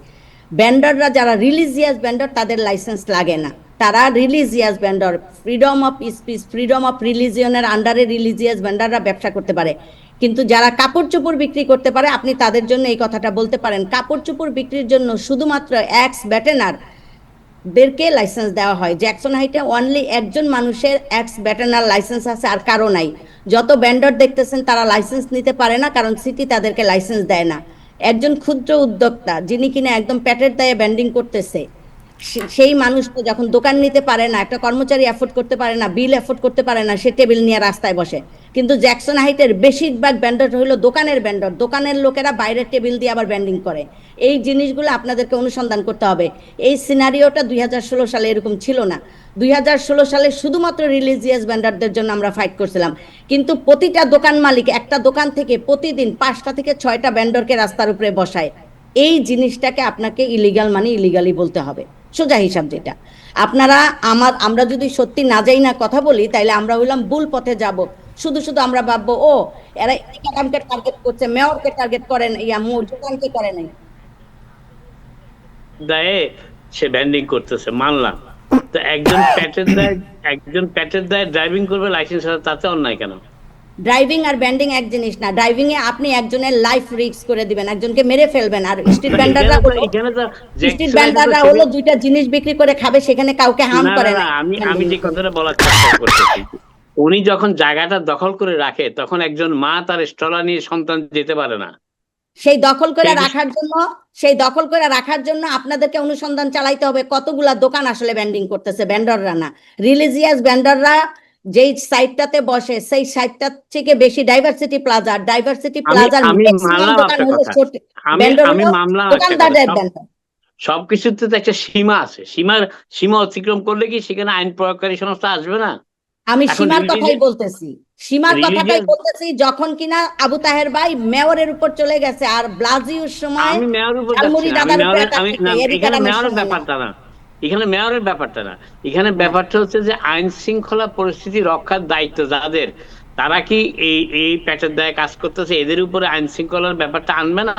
ভেন্ডররা যারা রিলিজিয়াস ভেন্ডর তাদের লাইসেন্স লাগে না, তারা religious vendor. Freedom of speech, freedom of রিলিজিয়নের আন্ডারে রিলিজিয়াস ভেন্ডররা ব্যবসা করতে পারে। কিন্তু যারা কাপড় চোপড় বিক্রি করতে পারে, আপনি তাদের জন্য এই কথাটা বলতে পারেন। কাপড় চোপড় বিক্রির জন্য শুধুমাত্র এক্স ব্যাটেনার দেরকে লাইসেন্স দেওয়া হয়। জ্যাকসন হাইটে অনলি একজন মানুষের এক্স ব্যাটেনার লাইসেন্স আছে, আর কারো নাই। যত ভেন্ডর দেখতেছেন তারা লাইসেন্স নিতে পারে না, কারণ সিটি তাদেরকে লাইসেন্স দেয় না। একজন ক্ষুদ্র উদ্যোক্তা যিনি কিনা একদম পেটের দায়ে ব্যান্ডিং করতেছে, সেই মানুষটা যখন দোকান নিতে পারে না, একটা কর্মচারী অ্যাফোর্ড করতে পারে না, বিল অ্যাফোর্ড করতে পারে না, সে টেবিল নিয়ে রাস্তায় বসে। কিন্তু জ্যাকসন হাইটের বেশিরভাগ ভেন্ডর হলো দোকানের ভেন্ডর। দোকানের লোকেরা বাইরের টেবিল দিয়ে আবার ব্যান্ডিং করে। এই জিনিসগুলো আপনাদেরকে অনুসন্ধান করতে হবে। এই সিনারিওটা 2016 সালে এরকম ছিল না। 2016 সালে শুধুমাত্র রিলিজিয়াস ভেন্ডারদের জন্য আমরা ফাইট করছিলাম। কিন্তু প্রতিটা দোকান মালিক একটা দোকান থেকে প্রতিদিন 5টা থেকে 6টা ভেন্ডরকে রাস্তার উপরে বসায়। এই জিনিসটাকে আপনাকে ইলিগাল মানে ইলিগালি বলতে হবে, সোজা হিসাব যেটা। আপনারা আমরা যদি সত্যি না যাই না কথা বলি, তাইলে আমরা হইলাম ভুল পথে যাব। শুধু শুধু আমরা ভাববো ও এরা একাডেমকে টার্গেট করছে, মেয়রকে টার্গেট করেন, দোকানকে করে নাই। দায়ে সে ব্যান্ডিং করতেছে মানলাম, তো একজন প্যাটের দায়ে ড্রাইভিং করবে লাইসেন্স আছে, তাতে অন্যায় কেন? ড্রাইভিং আর ব্যান্ডিং এক জিনিস না। ড্রাইভিং এ আপনি একজনের লাইফ রিস্ক করে দিবেন, একজনকে মেরে ফেলবেন। আর স্ট্রিট ভেন্ডাররা হলো দুইটা জিনিস বিক্রি করে খাবে, সেখানে কাউকে হার্ম করে না। আমি যে কথাটা বলার চেষ্টা করতেছি, উনি যখন জায়গাটা দখল করে রাখে তখন একজন মা তার স্ট্রলার নিয়ে সন্তান যেতে পারে না। সেই দখল করে রাখার জন্য আপনাদেরকে অনুসন্ধান চালাইতে হবে কতগুলা দোকান আসলে ব্যান্ডিং করতেছে, ভেন্ডররা না। রিলিজিয়াস ভেন্ডররা যেই সাইটটাতে বসে সেই সাইটটা থেকে বেশি ডাইভার্সিটি প্লাজার সবকিছুতে তো একটা সীমা আছে। সীমা অতিক্রম করলে কি সেখানে আইন প্রয়োগকারী সংস্থা আসবে না? আমি সীমার কথাই বলতেছি, যখন কিনা আবু তাহের ভাই মেয়রের উপর চলে গেছে, আর ব্লাজিওর সময় আমি মেয়রের উপর ব্যাপারটা না, এখানে মেয়রের ব্যাপারটা না, এখানে ব্যাপারটা হচ্ছে যে আইন শৃঙ্খলা পরিস্থিতি রক্ষার দায়িত্ব যাদের, তারা কি এই প্যাটের দায়ে কাজ করতেছে, এদের উপরে আইন শৃঙ্খলার ব্যাপারটা আনবে না?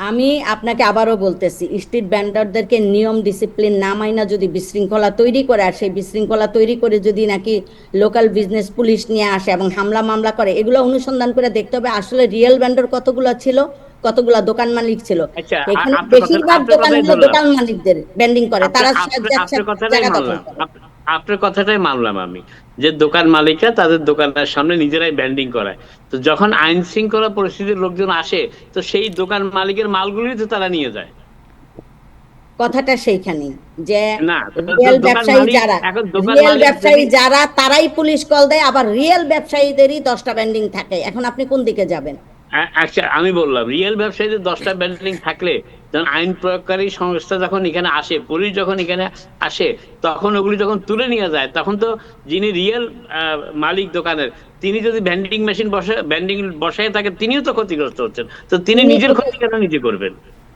আমি আপনাকে আবারও বলতেছি, স্ট্রিট ভেন্ডরদেরকে নিয়ম ডিসিপ্লিন না মাইনা যদি বিশৃঙ্খলা তৈরি করে, আর সেই বিশৃঙ্খলা তৈরি করে যদি নাকি লোকাল বিজনেস পুলিশ নিয়ে আসে এবং হামলা মামলা করে, এগুলো অনুসন্ধান করে দেখতে হবে আসলে রিয়েল ভেন্ডর কতগুলো ছিল, কতগুলা দোকান মালিক ছিল। আচ্ছা, এখানে আপনার বেশিরভাগ কথাটাই দোকানগুলো ধরলাম। দোকান মালিকদের ব্যান্ডিং করে, তারা আপনার কথাটাই জায়গা দখল মানলাম, করে। আপনার কথাটাই মানলাম আমি, যে দোকান মালিকরা তাদের দোকানের সামনে নিজেরাই ব্যান্ডিং করায়। তো যখন আইন শৃঙ্খলা পরিস্থিতির লোকজন আসে, তো সেই দোকান মালিকের মালগুলোই তো তারা নিয়ে যায়। কথাটা সেইখানেই যে না, রিয়েল দোকান ব্যবসায়ী মালিক, যারা, এখন দোকান রিয়েল মালিক ব্যবসায়ী যদি- যারা তারাই পুলিশ কল দেয়, আবার রিয়েল ব্যবসায়ীদেরই 10টা ব্যান্ডিং থাকে। এখন আপনি কোন দিকে যাবেন? আচ্ছা, আমি বললাম রিয়েল ব্যবসায়ীদের 10টা ব্যান্ডিং থাকলে, যখন আইন প্রয়োগকারী সংস্থা যখন এখানে আসে, পুলিশ যখন এখানে আসে, তখন ওগুলি যখন তুলে নিয়ে যায়, তখন তো যিনি রিয়েল মালিক দোকানের, তিনি যদি ভ্যান্ডিং মেশিন ব্যান্ডিং বসায় থাকে, তিনিও তো ক্ষতিগ্রস্ত হচ্ছেন। তো তিনি নিজের ক্ষতি কেন নিজে করবেন?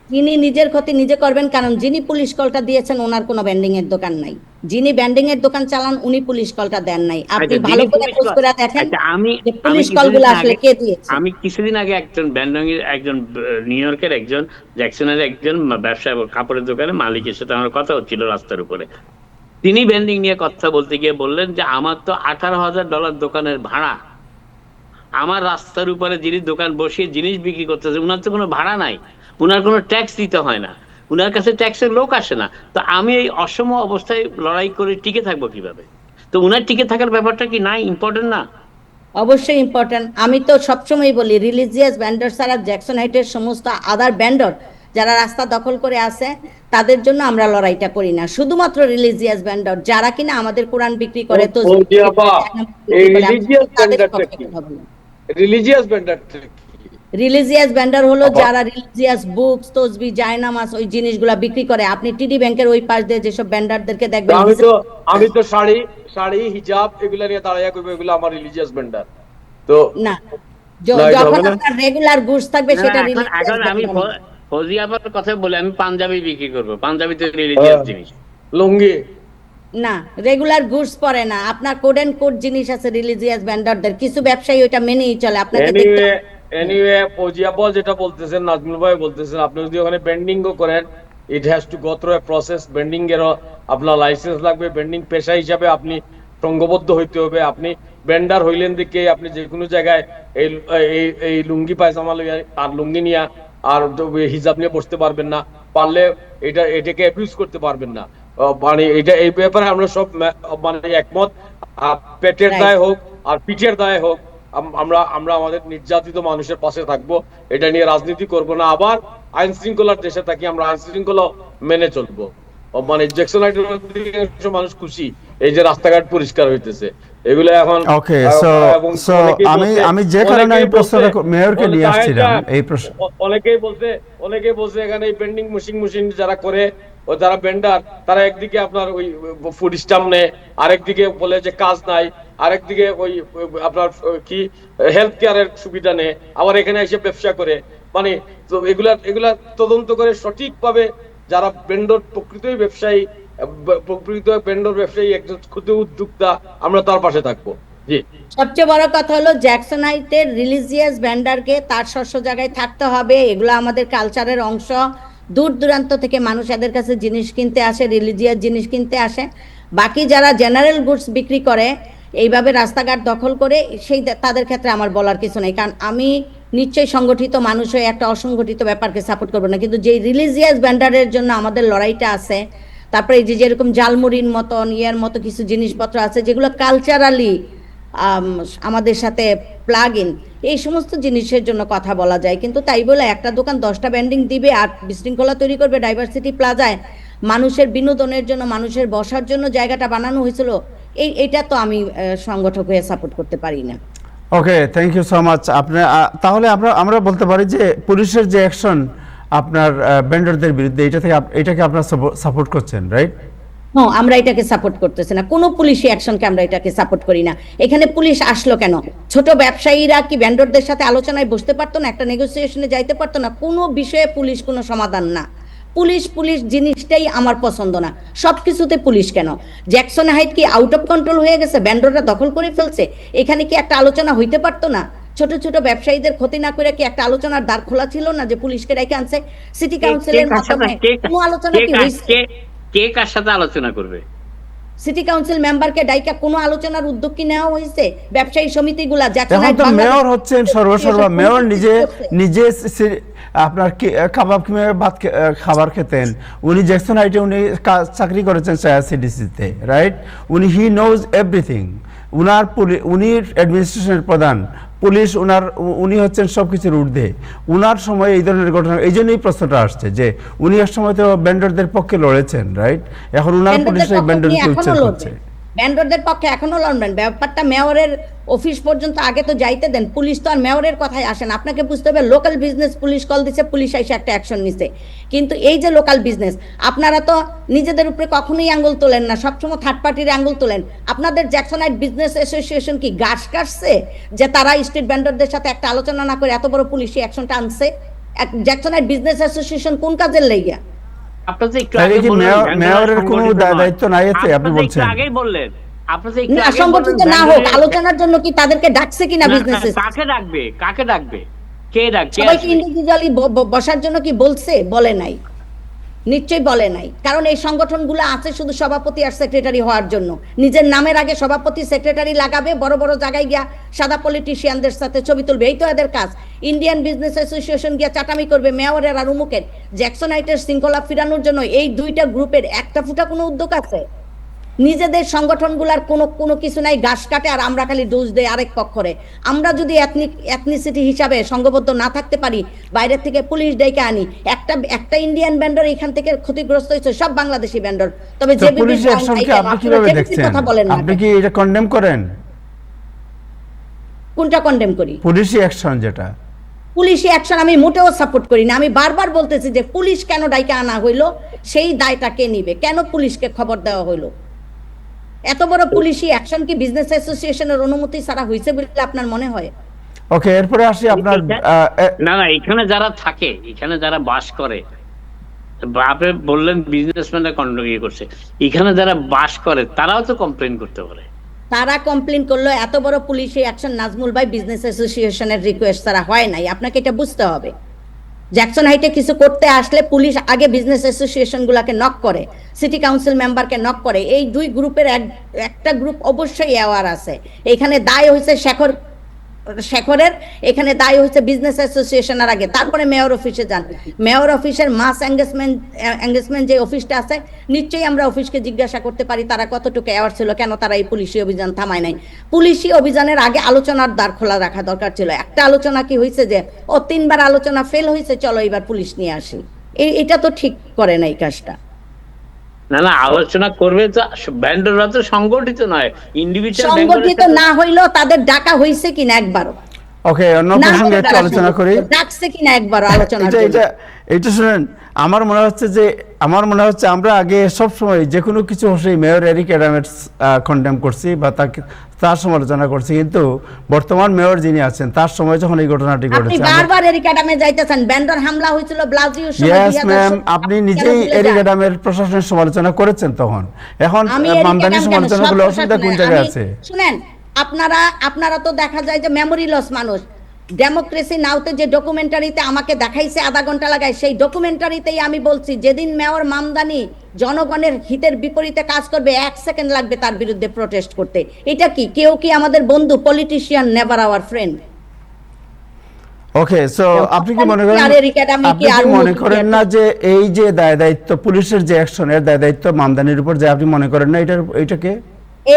তিনি নিজের ক্ষতি নিজে করবেন, কারণ যিনি পুলিশ কলটা দিয়েছেন ওনার কোনো ব্যান্ডিং এর দোকান নাই। যিনি ব্যান্ডিং এর দোকান চালান উনি পুলিশ কলটা দেন নাই। আপনি আচ্ছা, ভালো যিনি করে পুলিশ খোঁজ কল- করে দেখেন আচ্ছা, আমি যে আমি পুলিশ কিছুদিন কলগুলো আসলে আগে কে দিয়েছে। আমি কিছুদিন আগে একজন ব্যান্ডং-এর একজন নিউ ইয়র্কের একজন জ্যাকসনের একজন ব্যবসায়ী কাপড়ের দোকানের মালিকের সাথে আমার কথা হচ্ছিল রাস্তার উপরে। তিনি ব্যান্ডিং নিয়ে কথা বলতে গিয়ে বললেন যে আমার তো $18,000 দোকানের ভাড়া, আমার রাস্তার উপরে যিনি দোকান বসিয়ে জিনিস বিক্রি করতেছে উনার তো কোনো ভাড়া নাই, উনার কোনো ট্যাক্স দিতে হয় না, উনার কাছে ট্যাক্সের লোক আসে না। তো আমি এই অসম অবস্থায় লড়াই করে টিকে থাকবো কিভাবে? তো উনার টিকে থাকার ব্যাপারটা কি নাই ইম্পর্টেন্ট না? অবশ্যই ইম্পর্টেন্ট। আমি তো সবসময় বলি রিলিজিয়াস ব্যান্ডার ছাড়া জ্যাকসন হাইটের সমস্ত আদার ব্যান্ডর যারা রাস্তা দখল করে আছে তাদের জন্য আমরা লড়াইটা করি না। শুধুমাত্র রিলিজিয়াস ব্যান্ডর যারা কিনা আমাদের কোরআন বিক্রি করে, তো এই রিলিজিয়াস ব্যান্ডারটা কি? রিলিজিয়াস ব্যান্ডারটা কি? রিলিজিয়াস ভেন্ডর হলো যারা রিলিজিয়াস বুকস, তসবি, জায়নামাজ ওই জিনিসগুলা বিক্রি করে। আপনি টিডি ব্যাংকের ওই পাশ দিয়ে যেসব ভেন্ডারদেরকে দেখবেন, আমি তো শাড়ি হিজাব এগুলা নিয়ে দাঁড়াইয়া করবো, এগুলো আমার রিলিজিয়াস ব্যান্ডার তো না, না, এটা যখন হবে না? আপনার রেগুলার গুডস থাকবে সেটা এখন রিলিজিয়াস আমি ফৌজি আপার কথা বলে আমি পাঞ্জাবি বিক্রি করবো, পাঞ্জাবি তো রিলিজিয়াস জিনিস। লুঙ্গি না, রেগুলার গুডস পরে না। আপনার কোড এন্ড কোড জিনিস আছে রিলিজিয়াস ভেন্ডরদের, কিছু ব্যবসায়ী ওইটা মেনেই চলে। আপনাকে দেখতে এনিওয়ে ফৌজিয়া বল যেটা বলতেছেন, নাজমুল ভাই বলতেছেন, আপনি যদি ওখানে বেন্ডিং করেন, it has to go through a process. Bending এরও আপনার লাইসেন্স লাগবে, বেন্ডিং পেশা হিসাবে আপনি সংঘবদ্ধ হইতে হবে। আপনি বেন্ডার হইলেন দিকে আপনি যে কোনো জায়গায় এই এই লুঙ্গি পায়জামা লইয়া আর লুঙ্গি নিয়ে আর হিজাব নিয়ে বসতে পারবেন না, পারলে এটাকে অ্যাবিউজ করতে পারবেন না। মানে এটা এই ব্যাপারে আমরা সব মানে একমত। পেটের দায় হোক আর পিঠের দায় হোক, আমরা আমাদের নির্যাতিত মানুষের পাশে থাকবো, এটা নিয়ে রাজনীতি করব না। আবার আইন শৃঙ্খলার দেশে থাকি, আমরা আইন শৃঙ্খলা মেনে চলবো। মানে জ্যাকসন হাইটের মানুষ খুশি এই যে রাস্তাঘাট পরিষ্কার হইতেছে, এগুলো এখন ওকে। সো আমি যে কারণে এই প্রশ্নটা মেয়রকে নিয়ে আসছিলাম, এই প্রশ্ন অনেকেই বলছে এখানে এই বেন্ডিং মেশিন যারা করে, ও যারা বেন্ডার, তারা একদিকে আপনার ওই ফুড স্ট্যাম্প নেয়, আরেকদিকে বলে যে কাজ নাই, আরেকদিকে ওই আপনার কি হেলথ কেয়ারের সুবিধা নেয়, আবার এখানে এসে ব্যবসা করে। মানে তো এগুলা তদন্ত করে সঠিকভাবে যারা বেন্ডর প্রকৃত ব্যবসায়ী একজন ক্ষুদ্র উদ্যোক্তা, আমরা তার পাশে থাকবো। জি, সবচেয়ে বড় কথা হলো জ্যাকসন হাইটের রিলিজিয়াস ভেন্ডারকে তার শস্য জায়গায় থাকতে হবে। এগুলো আমাদের কালচারের অংশ। দূর দূরান্ত থেকে মানুষ এদের কাছে জিনিস কিনতে আসে, রিলিজিয়াস জিনিস কিনতে আসে। বাকি যারা জেনারেল গুডস বিক্রি করে এইভাবে রাস্তাঘাট দখল করে, তাদের ক্ষেত্রে আমার বলার কিছু নেই, কারণ আমি নিশ্চয়ই সংগঠিত মানুষ হয়ে একটা অসংগঠিত ব্যাপারকে সাপোর্ট করবো না। কিন্তু যে রিলিজিয়াস ভেন্ডারের জন্য আমাদের লড়াইটা আছে, তারপরে এই যেরকম জালমুড়ির মতন মতো কিছু জিনিসপত্র আছে যেগুলো কালচারালি আমাদের সাথে প্লাগ ইন, এই সমস্ত জিনিসের জন্য কথা বলা যায়। কিন্তু তাই বলে একটা দোকান 10টা ব্যান্ডিং দিবে আর বিশৃঙ্খলা তৈরি করবে। ডাইভার্সিটি প্লাজায় মানুষের বিনোদনের জন্য, মানুষের বসার জন্য জায়গাটা বানানো হয়েছিল, এইটা তো আমি সংগঠক হয়ে সাপোর্ট করতে পারি না। ওকে, থ্যাংক ইউ সো মাচ। আপনার তাহলে আমরা বলতে পারি যে পুলিশের যে অ্যাকশন আপনার ভেন্ডরদের বিরুদ্ধে, এটাকে আপনারা সাপোর্ট করছেন, রাইট? হ্যাঁ, আমরা এটাকে সাপোর্ট করতেছি না, কোনো পুলিশি অ্যাকশনকে আমরা এটাকে সাপোর্ট করি না। এখানে পুলিশ আসলো কেন? ছোট ব্যবসায়ীরা কি ভেন্ডরদের সাথে আলোচনায় বসতে পারতো না? একটা নেগোসিয়েশনে যাইতে পারতো না? কোনো বিষয়ে পুলিশ কোনো সমাধান না। পুলিশ জিনিসটাই আমার পছন্দ না। সবকিছুতে পুলিশ কেন? জ্যাকসন হাইট কি আউট অফ কন্ট্রোল হয়ে গেছে? ভেন্ডররা দখল করে ফেলছে, এখানে কি একটা আলোচনা হইতে পারতো না? ছোট ছোট ব্যবসায়ীদের ক্ষতি না করে কি একটা আলোচনার দ্বার খোলা ছিল না যে পুলিশকে রেখে আনছে? সিটি কাউন্সিলের মাধ্যমে কোনো আলোচনা কি হয়েছে? কে কার সাথে আলোচনা করবে? সিটি কাউন্সিল মেম্বারকে ডাইকা কোনো আলোচনার উদ্যোগ কি নেওয়া হয়েছে? ব্যবসায়ী সমিতিগুলা এখন তো মেয়র হচ্ছেন সর্বসর্বা, মেয়র নিজে আপনার কাবাব কিভাবে খাবার খেতেন, উনি জ্যাকসন হাইটে উনি চাকরি করেছেন সিডিসিতে, রাইট? He knows everything. উনি অ্যাডমিনিস্ট্রেশনের প্রধান, পুলিশ উনি হচ্ছেন সবকিছুর ঊর্ধ্বে। উনার সময় এই ধরনের ঘটনা, এই জন্যই প্রশ্নটা আসছে যে উনি এক সময় তো ভেন্ডরদের পক্ষে লড়েছেন, রাইট? এখন উনার পুলিশ এই ভেন্ডরকে উচ্ছেদ করছে। ভেন্ডরদের পক্ষে এখনো লড়বেন? ব্যাপারটা মেয়রের অফিস পর্যন্ত আগে তো যাইতে দেন। পুলিশ তো আর মেয়রের কথায় আসেন। আপনাকে বুঝতে হবে লোকাল বিজনেস পুলিশ কল দিছে, পুলিশ এসে একটা অ্যাকশন নিছে। কিন্তু এই যে লোকাল বিজনেস, আপনারা তো নিজেদের উপরে কখনোই আঙ্গুল তোলেন না, সবসময় থার্ড পার্টির আঙ্গুল তোলেন। আপনাদের জ্যাকসনাইট বিজনেস অ্যাসোসিয়েশন কি গাছ কাটছে যে তারা স্ট্রিট ভেন্ডরদের সাথে একটা আলোচনা না করে এত বড় পুলিশি অ্যাকশনটা আনছে? জ্যাকসনাইট বিজনেস অ্যাসোসিয়েশন কোন কাজের লেগা? আপনারা একটু আগে বললেন মেয়রের কোনো দায়িত্ব নাই এতে, আপনি বলছেন। আগেই বললেন সংগঠিত না হোক, আলোচনার জন্য কি তাদেরকে ডাকছে কিনা বিজনেস? কাকে ডাকবে? কে ডাকবে? সবাইকে ইন্ডিভিজুয়ালি বসার জন্য কি বলছে? বলে নাই, নিশ্চয়ই বলে নাই। কারণ এই সংগঠনগুলো আছে শুধু সভাপতি আর সেক্রেটারি হওয়ার জন্য। নিজের নামের আগে সভাপতি সেক্রেটারি লাগাবে, বড় বড় জায়গায় গিয়া সাদা পলিটিশিয়ানদের সাথে ছবি তুলবে, এই তো এদের কাজ। ইন্ডিয়ান বিজনেস অ্যাসোসিয়েশন গিয়া চাটামি করবে মেয়রের আর উমুকের। জ্যাকসনাইটের শৃঙ্খলা ফিরানোর জন্য এই দুইটা গ্রুপের একটা ফুটা কোনো উদ্যোগ আছে? নিজেদের সংগঠনগুলার কোনো কিছু নাই, ঘাস কাটে আর আমরা খালি দোষ দেই আরেক পক্ষরে। আমরা যদি এথনিসিটি হিসাবে সংঘবদ্ধ না থাকতে পারি, বাইরের থেকে পুলিশ ডেকে আনি, একটা ইন্ডিয়ান ভেন্ডর এখান থেকে ক্ষতিগ্রস্ত হয়েছে, সব বাংলাদেশি ভেন্ডর। তবে যে পুলিশ অ্যাকশনকে আপনি কিভাবে দেখছেন? আপনি কি এটা কন্ডেম করেন? কোনটা কন্ডেম করি? পুলিশি অ্যাকশন যেটা। পুলিশি অ্যাকশন আমি মোটেও সাপোর্ট করি না। আমি বারবার বলতেছি যে পুলিশ কেন ডাইকা আনা হইলো, সেই দায়টা কে নিবে? কেন পুলিশকে খবর দেওয়া হইলো? এত বড় পুলিশি অ্যাকশন কি বিজনেস অ্যাসোসিয়েশনের অনুমতি ছাড়া হয়েছে বলে আপনার মনে হয়? ওকে, এরপরে আসি আপনার না এখানে যারা থাকে, এখানে যারা বাস করে, আপনি বললেন বিজনেসম্যানরা কন্ট্রোল করছে, এখানে যারা বাস করে তারাও তো কমপ্লেইন করতে পারে। তারা কমপ্লেইন করলো, এত বড় পুলিশি অ্যাকশন নাজমুল ভাই বিজনেস অ্যাসোসিয়েশনের রিকোয়েস্ট ছাড়া হয় নাই। আপনাকে এটা বুঝতে হবে। জ্যাকসন হাইটে কিছু করতে আসলে পুলিশ আগে বিজনেস অ্যাসোসিয়েশন গুলাকে নক করে, সিটি কাউন্সিল মেম্বারকে নক করে। এই দুই গ্রুপের একটা গ্রুপ অবশ্যই অ্যাওয়ার আছে। এখানে দায় হয়েছে শেখরের, এখানে দায় হয়েছে বিজনেস অ্যাসোসিয়েশনের আগে, তারপরে মেয়র অফিসে যান। মেয়র অফিসের মাস এঙ্গেজমেন্ট যে অফিসটা আছে, নিশ্চয়ই আমরা অফিসকে জিজ্ঞাসা করতে পারি তারা কতটুকু অ্যাওয়ার ছিল, কেন তারা এই পুলিশি অভিযান থামায় নাই। পুলিশি অভিযানের আগে আলোচনার দ্বার খোলা রাখা দরকার ছিল। একটা আলোচনা কি হয়েছে যে 3বার আলোচনা ফেল হয়েছে, চলো এবার পুলিশ নিয়ে আসি, এটা তো ঠিক করে নাই কাজটা। না আলোচনা করবে তো, ভেন্ডররা তো সংগঠিত নয়, ইন্ডিভিজুয়াল। সংগঠিত না হইলেও তাদের ডাকা হইছে কিনা একবারও? ওকে, অন্য প্রসঙ্গে একটু আলোচনা করি। ডাকছে কিনা একবারও আলোচনা? এটা শুনেন, আমার মনে হচ্ছে আমরা আগে সব সময় যে কোনো কিছু সেই মেয়র এরিক অ্যাডামের কন্ডেম করছি বা তার সমালোচনা করছি, কিন্তু বর্তমান মেয়র যিনি আছেন তার সময় যখন এই ঘটনাটি ঘটেছে, আপনি বারবার এরিক অ্যাডামে যাইতেছেন। ভেন্ডর হামলা হয়েছিল ব্লাউজিওর সময়। ইয়েস ম্যাম, আপনি নিজেই এরিক অ্যাডামের প্রশাসনের সমালোচনা করেছেন তখন। এখন মামদানি সমালোচনা করলে অসুবিধা কোন জায়গায় আছে? শুনেন, আপনারা তো দেখা যায় যে মেমোরি লস মানুষ। ডেমোক্রেসি নাওতে যে ডকুমেন্টারিতে আমাকে দেখাইছে আধা ঘন্টা লাগায়, সেই ডকুমেন্টারিতেই আমি বলছি যেদিন মেয়র মামদানি জনগণের হিতের বিপরীতে কাজ করবে 1 সেকেন্ড লাগবে তার বিরুদ্ধে প্রোটেস্ট করতে। এটা কি কেউ কি আমাদের বন্ধু? Politician never our friend. Okay, so আপনি কি মনে করেন না যে এই যে দায় দায়িত্ব পুলিশের যে অ্যাকশনের দায় দায়িত্ব মামদানির উপর, যে আপনি মনে করেন না এটাকে?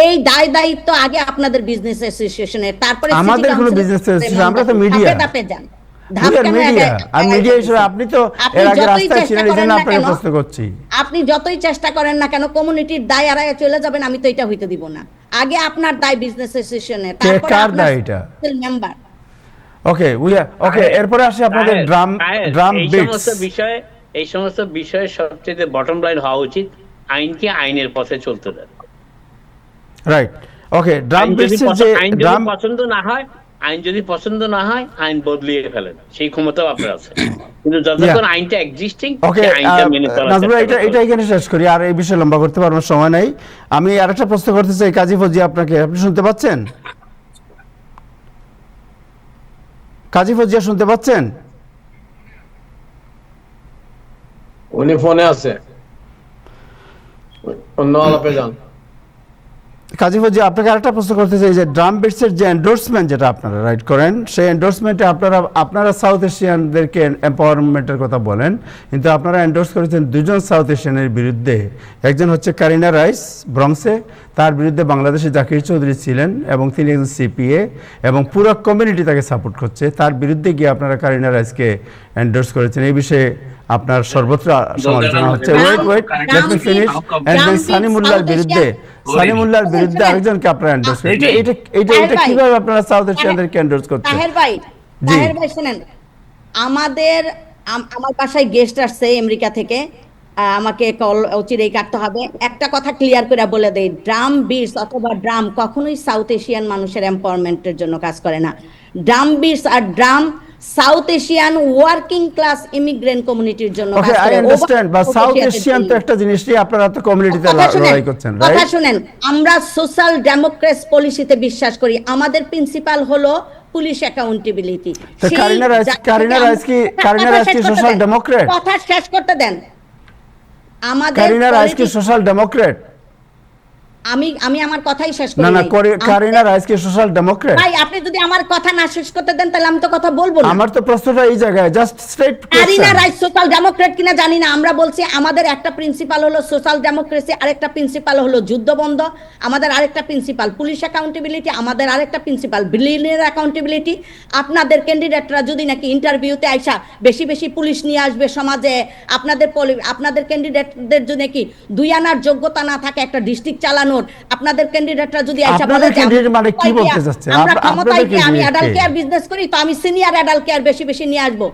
এই দায় দায়িত্ব আগে আপনাদের বিজনেস অ্যাসোসিয়েশনের, তারপরে আমাদের কোনো বিজনেস অ্যাসোসিয়েশন, আমরা তো মিডিয়া। আর মিডিয়া হিসেবে আপনি তো এর আগে রাস্তায় ছিলেন, এইজন্য আপনাকে প্রশ্ন করছি। আপনি যতই চেষ্টা করেন না কেন কমিউনিটির দায় এড়ায় চলে যাবেন, আমি তো এটা হইতে দিব না। আগে আপনার দায় বিজনেস অ্যাসোসিয়েশনের, তারপর কার দায় এটা? মেম্বার। ওকে, ওকে, এরপরে আসি আপনাদের ড্রাম বিটস। এই সমস্ত বিষয়ে সবচেয়ে বটম লাইন হওয়া উচিত আইনকে আইনের পথে চলতে দেন। রাইট, ওকে। ড্রাম বিটস যে আইন যদি পছন্দ না হয় আইন বদলিয়ে ফেলেন, সেই ক্ষমতাও আপনার আছে। কিন্তু যতক্ষণ আইনটা এক্সিস্টিং, সেই আইনটা মেনে চলা। নাজমুল, এটা এখানে শেষ করি, আর এই বিষয়ে লম্বা করতে পারবো সময় নাই। আমি আরেকটা প্রশ্ন করতে চাই কাজী ফজি আপনাকে, আপনি শুনতে পাচ্ছেন? কাজী ফজিয়া শুনতে পাচ্ছেন? উনি ফোনে আছে, অন্য আলাপে যান। কাজী ফজিয়া, আপনাকে আরেকটা প্রশ্ন করতে চাই যে ড্রাম বিটসের যে এন্ডোর্সমেন্ট যেটা আপনারা রাইট করেন, সেই এন্ডোর্সমেন্টে আপনারা সাউথ এশিয়ানদেরকে এম্পাওয়ারমেন্টের কথা বলেন, কিন্তু আপনারা এন্ডোর্স করেছেন দুজন সাউথ এশিয়ানের বিরুদ্ধে। একজন হচ্ছে কারিনা রাইস ব্রঙ্কসে, তার বিরুদ্ধে বাংলাদেশে জাকির চৌধুরী ছিলেন এবং তিনি একজন সিপিএ এবং পুরো কমিউনিটি তাকে সাপোর্ট করছে। তার বিরুদ্ধে গিয়ে আপনারা কারিনা রাইসকে এন্ডোর্স করেছেন। এই বিষয়ে আপনার সর্বত্র সমালোচনা হচ্ছে। Wait let me finish. And then সানিমুল্লাহর বিরুদ্ধে আরেকজনকে আপনারা এন্ডোর্স করেন। এটা কিভাবে আপনারা সাউথ এশিয়ানদেরকে এন্ডোর্স করছেন? তাহের ভাই শুনেন, আমার বাসায় গেস্ট আসছে আমেরিকা থেকে, আমাকে কল চিরেই কাটতে হবে। একটা কথা ক্লিয়ার করে বলে দেই, ড্রাম বিটস অথবা ড্রাম কখনোই সাউথ এশিয়ান মানুষের এম্পাওয়ারমেন্টের জন্য কাজ করে না। ড্রাম বিটস আর DRUM South Asian working class immigrant কমিউনিটির জন্য কাজ ওকে, আই করে। আন্ডারস্ট্যান্ড, বাট সাউথ এশিয়ান তো একটা জিনিস নিয়ে আপনারা তো কমিউনিটিতে লড়াই করছেন, কথা রাইট? শুনেন, আমরা সোশ্যাল ডেমোক্রেসি পলিসিতে বিশ্বাস করি। আমাদের প্রিন্সিপাল হলো পুলিশ অ্যাকাউন্টেবিলিটি। তো কারিনা রাইস কি সোশ্যাল ডেমোক্রেট? কথা শেষ করতে দেন। আমাদের কারিনা রাইস কি সোশ্যাল ডেমোক্রেট? আমি আমার কথাই শেষ করি না নাই। কারিনা রাইস কি সোশ্যাল ডেমোক্রেট? ভাই, আপনি যদি আমার কথা না শেষ করতে দেন তাহলে আমি তো কথা বলবো না। আমার তো প্রশ্নটা এই জায়গায়, just straight Kareena question. Rice social Democrat কিনা জানি না। আমরা বলছি আমাদের একটা প্রিন্সিপাল হলো সোশ্যাল ডেমোক্রেসি, আরেকটা প্রিন্সিপাল হলো যুদ্ধবন্ধ, আমাদের আরেকটা প্রিন্সিপাল পুলিশ অ্যাকাউন্টেবিলিটি, আমাদের আরেকটা প্রিন্সিপাল বিলিয়নিয়ার অ্যাকাউন্টেবিলিটি। আপনাদের ক্যান্ডিডেটরা যদি নাকি ইন্টারভিউতে আইসা বেশি বেশি পুলিশ নিয়ে আসবে সমাজে, আপনাদের ক্যান্ডিডেটদের যদি নাকি 2 আনার যোগ্যতা না থাকে একটা ডিস্ট্রিক্ট চালানোর, আপনাদের ক্যান্ডিডেটরা যদি আইসা বলে আপনাদের যে ক্যান্ডিডেট মানে কি বলতে চাচ্ছেন? আমরা ক্ষমতায় কি, আমি ক্যান্ডিডেট অ্যাডাল্ট কে? কেয়ার বিজনেস করি তো আমি সিনিয়র অ্যাডাল্ট কেয়ার বেশি বেশি নিয়ে আসবো।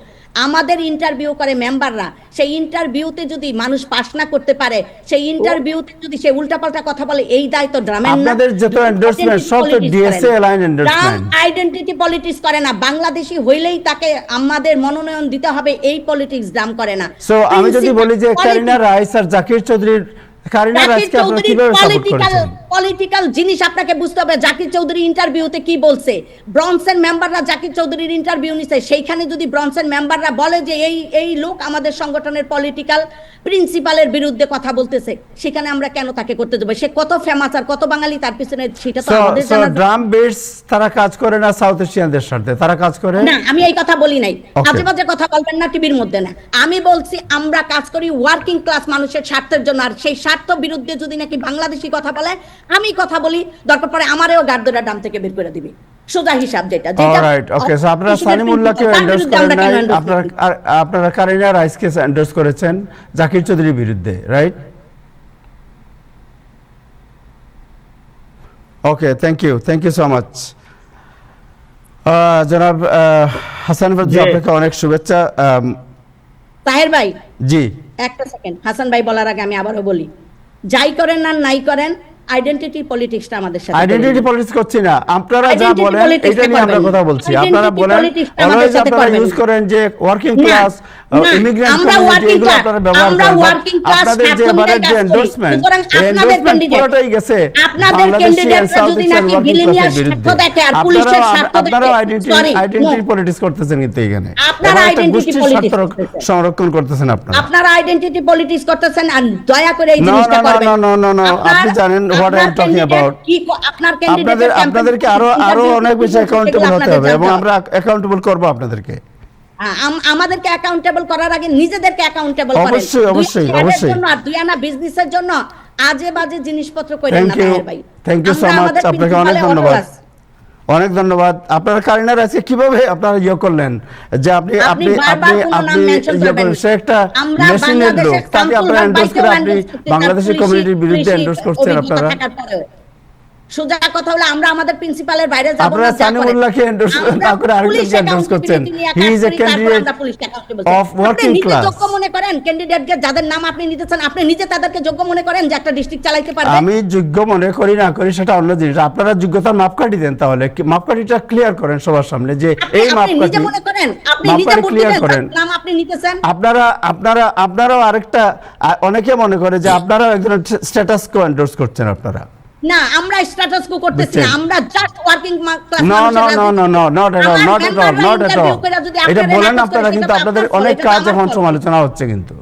আমাদের ইন্টারভিউ করে মেম্বাররা, সেই ইন্টারভিউতে যদি মানুষ পাস না করতে পারে, সেই ইন্টারভিউতে যদি সে উল্টাপাল্টা কথা বলে, এই দায়িত্ব ড্রামের না। আপনাদের যত এন্ডোর্সমেন্ট সব তো DSA align endorsement. Identity politics করে না। বাংলাদেশি হইলেই তাকে আমাদের মনোনয়ন দিতে হবে, এই পলিটিক্স দাম করে না। সো আমি যদি বলি যে কারিনা রাইস আর জাকির চৌধুরীর, কারিনা রাইসকে আপনারা কিভাবে সাপোর্ট করেছেন? পলিটিক্যাল জিনিস আপনাকে বুঝতে হবে। জাকির চৌধুরী ইন্টারভিউতে কি বলছে, ব্রনসের মেম্বাররা জাকির চৌধুরীর ইন্টারভিউ নিছে, সেইখানে যদি ব্রনসের মেম্বাররা বলে যে এই লোক আমাদের সংগঠনের পলিটিক্যাল প্রিন্সিপালের বিরুদ্ধে কথা বলতেছে, সেখানে আমরা কেন তাকে করতে দেব? সে কত ফেমাস আর কত বাঙালি তার পিছনে, সেটা তো আমাদের জানা। ড্রাম বিটস তারা কাজ করে না সাউথ এশিয়ানদের সাথে, তারা কাজ করে না। আমি এই কথা বলি নাই, আজে বাজে কথা বলবেন না টিভির মধ্যে না। আমি বলছি আমরা কাজ করি ওয়ার্কিং ক্লাস মানুষের স্বার্থের জন্য, আর সেই স্বার্থ বিরুদ্ধে যদি নাকি বাংলাদেশি কথা বলে, আমি কথা বলি, দরকার পড়ে আমারও গার্ডরা ডাম থেকে বের করে দিবি, সোজা হিসাব যেটা। অলরাইট, ওকে। সো আপনারা সানিমুল্লাহকে এন্ডোর্স করেন নাই, আপনারা কারিনা রাইসকে এন্ডোর্স করেছেন জাকির চৌধুরীর বিরুদ্ধে, right? Okay, thank you so much. জনাব হাসান ফজলু, আপনাকে অনেক শুভেচ্ছা। তাহের ভাই, জি একটা সেকেন্ড। হাসান ভাই বলার আগে আমি আবারও বলি, যাই করেন না নাই করেন, আইডেন্টিটি পলিটিক্সটা আমাদের সাথে। আইডেন্টিটি পলিটিক্স করছি না, আপনারা যা Identity বলেন politics এটা নিয়ে আমরা করবেন। কথা বলছি। Identity আপনারা বলেন politics টা আমাদের অলওয়েজ সাথে আপনারা করবেন। ইউজ করেন যে ওয়ার্কিং না, ক্লাস, না, ইমিগ্রেন্ট আমরা কমিউনিটি, working এগুলো class, আপনারা ব্যবহার আমরা করেন। working class আপনাদের যে স্বার্থ এবারের নিয়ে যে কাজ করি। এন্ডোর্সমেন্ট, সুতরাং আপনাদের এন্ডোর্সমেন্ট candidate- পুরোটাই গেছে আপনাদের বাংলাদেশি এন্ড ক্যান্ডিডেটরা সাউথ যদি এশিয়ান নাকি ওয়ার্কিং বিলিনিয়ার ক্লাসের বিরুদ্ধে। স্বার্থ দেখে আর পুলিশের স্বার্থ আপনারাও দেখে, sorry, আইডেন্টিটি no, পলিটিক্স করতেছেন কিন্তু এখানে। আপনারা এবং একটা identity গোষ্ঠীর politics স্বার্থ করতেছেন। সংরক্ষণ করতেছেন আপনারা। আপনারা আইডেন্টিটি পলিটিক্স করতেছেন, আর দয়া করে এই No, জিনিসটা no, no, করবেন। no, আপনি জানেন what I am talking about. আপনার ক্যান্ডিডেট আপনাদেরকে আরো অনেক বেশি অ্যাকাউন্টেবল হতে হবে এবং আমরা অ্যাকাউন্টেবল করব আপনাদেরকে। আমাদেরকে অ্যাকাউন্টেবল করার আগে নিজেদেরকে অ্যাকাউন্টেবল করেন। অবশ্যই। আর দুই আনা বিজনেসের জন্য আজে বাজে জিনিসপত্র করেন না ভাই। থ্যাংক ইউ সো মাচ, আপনাকে অনেক ধন্যবাদ। অনেক ধন্যবাদ। আপনারা কারিনা রাইসকে কিভাবে আপনারা করলেন যে আপনি সে একটা মেশিনের লোক, তাকে আপনারা এন্ডোর্স করে আপনি বাংলাদেশি কমিউনিটির বিরুদ্ধে এন্ডোর্স করছেন। আপনারা সোজা কথা হলো আমরা আমাদের প্রিন্সিপালের বাইরে যাব না। আপনারা সানিমুল্লাহকে এন্ডোর্স না করে আরেকজনকে এন্ডোর্স করছেন। He is a candidate of working class. যোগ্য মনে করেন ক্যান্ডিডেটকে, যাদের নাম আপনি নিতেছেন, আপনি নিজে তাদেরকে যোগ্য মনে করেন যে একটা ডিস্ট্রিক্ট চালাইতে পারবে? আমি যোগ্য মনে করি না করি সেটা অন্য জিনিস। আপনারা যোগ্যতার মাপকাঠি দেন, তাহলে মাপকাঠিটা ক্লিয়ার করেন সবার সামনে যে এই আপনি নিজে মাপকাঠি মনে করেন, আপনি নিজে মাপকাঠি ক্লিয়ার করেন। নাম আপনি নিতেছেন। আপনারাও আরেকটা, অনেকে মনে করে যে আপনারাও একজন স্ট্যাটাস কো এন্ডোর্স করছেন। আপনারা না, আমরা স্ট্যাটাস কো করতেছি না, বুঝছেন? আমরা just working class No, no, no, no, no, not at all, আমার not at all, মেম্বাররা not at ইন্টারভিউ all. করে যদি এটা আপনারা বলেন নাকচ আপনারা, করে, কিন্তু সেটা তো আপনাদের আপনার অনেক fault, এটা তো কাজ আমার এখন fault। সমালোচনা হচ্ছে, কিন্তু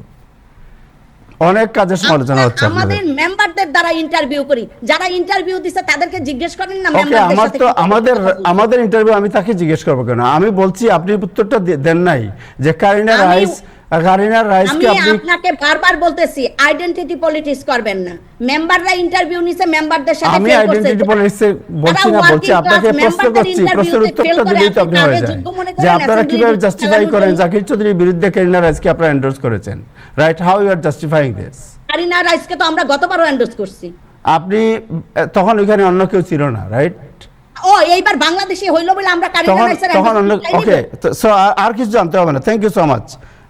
অনেক কাজের সমালোচনা হচ্ছে আপনাদের। আমাদের মেম্বারদের দ্বারা ইন্টারভিউ করি, যারা ইন্টারভিউ দিছে তাদেরকে জিজ্ঞেস করেন না ওকে, মেম্বারদের আমার সাথে তো কি কথা বলছে। আমাদের ইন্টারভিউ আমি তাকে জিজ্ঞেস করবো কেন? আমি বলছি আপনি উত্তরটা দেন নাই যে কারিনা রাইসকে আমি আপনি আপনাকে বারবার বলতেছি আইডেন্টিটি পলিটিক্স করবেন না। মেম্বাররা ইন্টারভিউ নিছে, মেম্বারদের সাথে আমি fail করছে। আইডেন্টিটি পলিটিক্সে বলছি না, বলছি আপনাকে প্রশ্ন করছি, প্রশ্নের উত্তরটা দিলেই তো আপনি হয়ে যায় যে আপনারা কিভাবে জাস্টিফাই করেন জাকির চৌধুরীর বিরুদ্ধে কারিনা রাইসকে আপনারা এন্ডোর্স করেছেন, right? How you are justifying this? Karina রাইসকে তো আমরা গতবারও এন্ডোর্স করছি। আপনি তখন ওইখানে অন্য কেউ ছিল না, রাইট? ও এইবার বাংলাদেশে হইলো বলে আমরা কারিনা তখন রাইসের তখন অন্য, endorsement চাইনি ওকে, তো। সো আর কিছু জানতে হবে না। Thank you so much.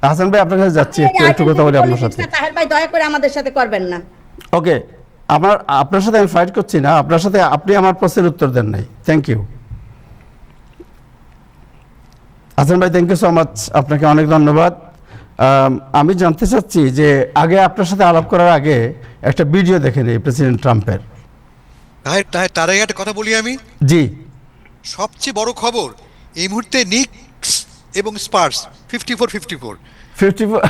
Hasan ভাই, আপনার কাছে যাচ্ছি, একটু কথা বলি আপনার সাথে। তাহের ভাই দয়া করে আমাদের সাথে করবেন না। ওকে, আপনার সাথে আমি ফাইট করছি না, আপনার সাথে আপনি আমার প্রশ্নের উত্তর দেন নাই। থ্যাংক ইউ হাসান ভাই, থ্যাংক ইউ সো মাচ, আপনাকে অনেক ধন্যবাদ। আমি জানতে চাচ্ছি যে আগে আপনার সাথে আলাপ করার আগে একটা ভিডিও দেখে নিই প্রেসিডেন্ট ট্রাম্পের। তার আগে একটা কথা বলি আমি। জি, সবচেয়ে বড় খবর এই মুহূর্তে নিক্স এবং স্পার্স 54-54 54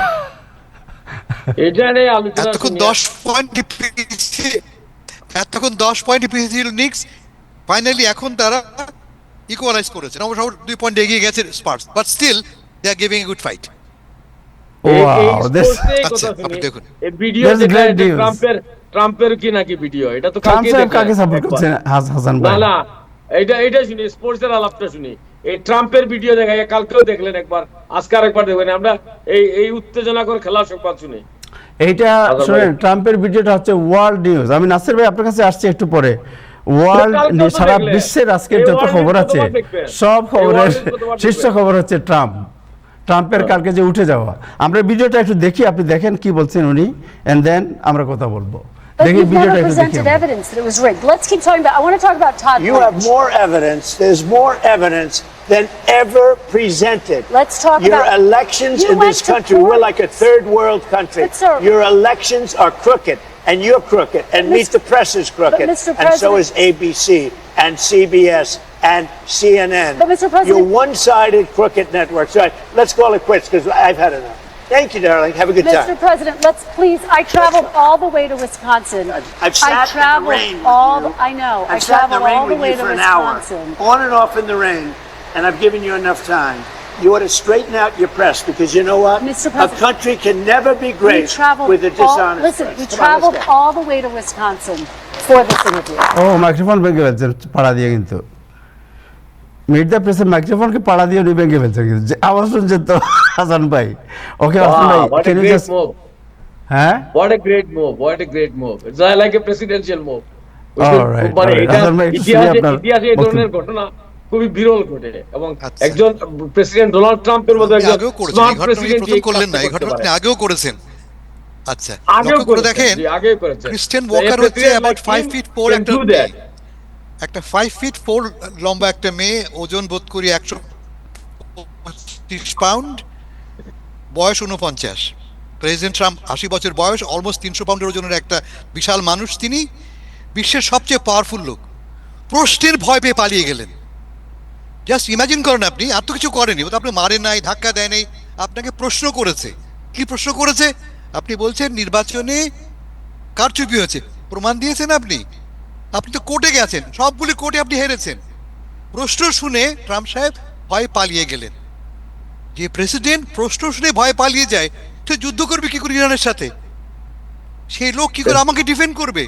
এটা নিয়ে আলোচনা এতক্ষণ 10 পয়েন্ট পিছিয়ে ছিল নিক্স, ফাইনালি এখন তারা ইকুয়ালাইজ করেছে, অবশ্য 2 পয়েন্ট এগিয়ে গেছে Spurs, but still they are giving a good fight. Wow, this আচ্ছা, আপনি দেখুন। এই ভিডিও That's দেখা great যায় news. ট্রাম্পের কি নাকি ভিডিও, এটা তো ট্রাম্প কালকে সাহেব দেখলাম কাকে সাপোর্ট একবার। করছেন হাসান না ভাই? না, এটা শুনি, স্পোর্টস এর আলাপটা শুনি। এই ট্রাম্পের ভিডিও দেখা যায়, কালকেও দেখলেন একবার, আজকে আরেকবার দেখবেন। আমরা এই উত্তেজনাকর খেলার সংবাদ শুনি। এইটা আচ্ছা শুনেন, ভাই। ট্রাম্পের ভিডিওটা হচ্ছে ওয়ার্ল্ড নিউজ। আমি নাসির ভাই আপনার কাছে আসছি একটু পরে। ওয়ার্ল্ড কালকেও তো সারা দেখলেন। বিশ্বের আজকের এই যত ওয়ার্ল্ড খবর নিউজ আছে কতবার দেখবেন? সব এই খবরের ওয়ার্ল্ড নিউজ কতবার শীর্ষ দেখবেন? খবর হচ্ছে ট্রাম্পের কালকে যে উঠে যাওয়া। আমরা ভিডিওটা একটু দেখি, আপনি দেখেন কি বলছেন উনি, এন্ড দেন আমরা কথা বলবো। But দেখি you've ভিডিওটা never একটু দেখি presented আমরা। evidence that it was rigged. Let's keep talking about. I want to talk about Todd You have Blanche. more evidence. There's more evidence than ever presented. Let's talk Your about- elections You in this went to country, court. we're like a third world country. But, sir- Your elections are crooked, and you're crooked, and But, Meet the Press is crooked, Mr. and so President- is ABC, and CBS, and CNN. But, Mr. President- You're one-sided crooked network. So let's call it quits, because I've had enough. Thank you, darling. Have a good Mr. time. President, let's please. I traveled all the way to Wisconsin. I've sat I in the traveled rain with all. you. I know. I I've sat in the traveled rain all the with way you to for an hour, Wisconsin. on and off in the rain, and I've given you enough time. You ought to straighten out your press, because you know what? Mr. A President, country can never be We great traveled with a dishonest Listen, press. we Come on, traveled let's go. all the way to Wisconsin for this interview. ও microphone ভেঙে ফেলছেন পাড়া দিয়ে, কিন্তু meet the প্রেসের মাইক্রোফোনকে পাড়া দিয়ে উনি ভেঙে ফেলছেন, কিন্তু যে আওয়াজ শুনছেন তো হাসান ভাই। ওকে হাসান ভাই, Wow, what a can you great just move. হ্যাঁ What a great move. What a great move. It's like a presidential move. All right, মানে all right. এটা হাসান ভাই, একটু শুনি ইতিহাসে আপনার এই ধরনের বক্তব্য। ঘটনা খুবই বিরল ঘটে, এবং আচ্ছা। একজন প্রেসিডেন্ট ডোনাল্ড ট্রাম্পের মতো আপনি একজন আগেও করেছেন, স্মার্ট এই ঘটনা প্রেসিডেন্ট প্রথম করলেন না, এই ঘটনা আপনি আগেও করেছেন। আচ্ছা, লক্ষ্য করে দেখেন, আগেও করেছেন। ক্রিস্টিয়ান So, a ওয়াকার হচ্ছে president about like 5 him feet 4 can একটা do that. একটা 5 feet 4 লম্বা একটা মেয়ে, ওজন বোধ করি 130 পাউন্ড, বয়স 49। প্রেসিডেন্ট ট্রাম্প 80 বছর বয়স, অলমোস্ট 300 পাউন্ডের ওজনের একটা বিশাল মানুষ। তিনি বিশ্বের সবচেয়ে পাওয়ারফুল লোক। প্রশ্নের ভয় পেয়ে পালিয়ে গেলেন। জাস্ট ইমাজিন করেন, আপনি আর তো কিছু করেনি, ও তো আপনি মারে নাই, ধাক্কা দেয় নাই, আপনাকে প্রশ্ন করেছে। কি প্রশ্ন করেছে? আপনি বলছেন নির্বাচনে কারচুপি হয়েছে, প্রমাণ দিয়েছেন আপনি। আপনি তো কোর্টে গেছেন, সবগুলি কোর্টে আপনি হেরেছেন। প্রশ্ন শুনে ট্রাম্প সাহেব ভয় পালিয়ে গেলেন। যে প্রেসিডেন্ট প্রশ্ন শুনে ভয় পালিয়ে যায়, সে যুদ্ধ করবে কি করে ইরানের সাথে? সেই লোক কি করে আমাকে ডিফেন্ড করবে?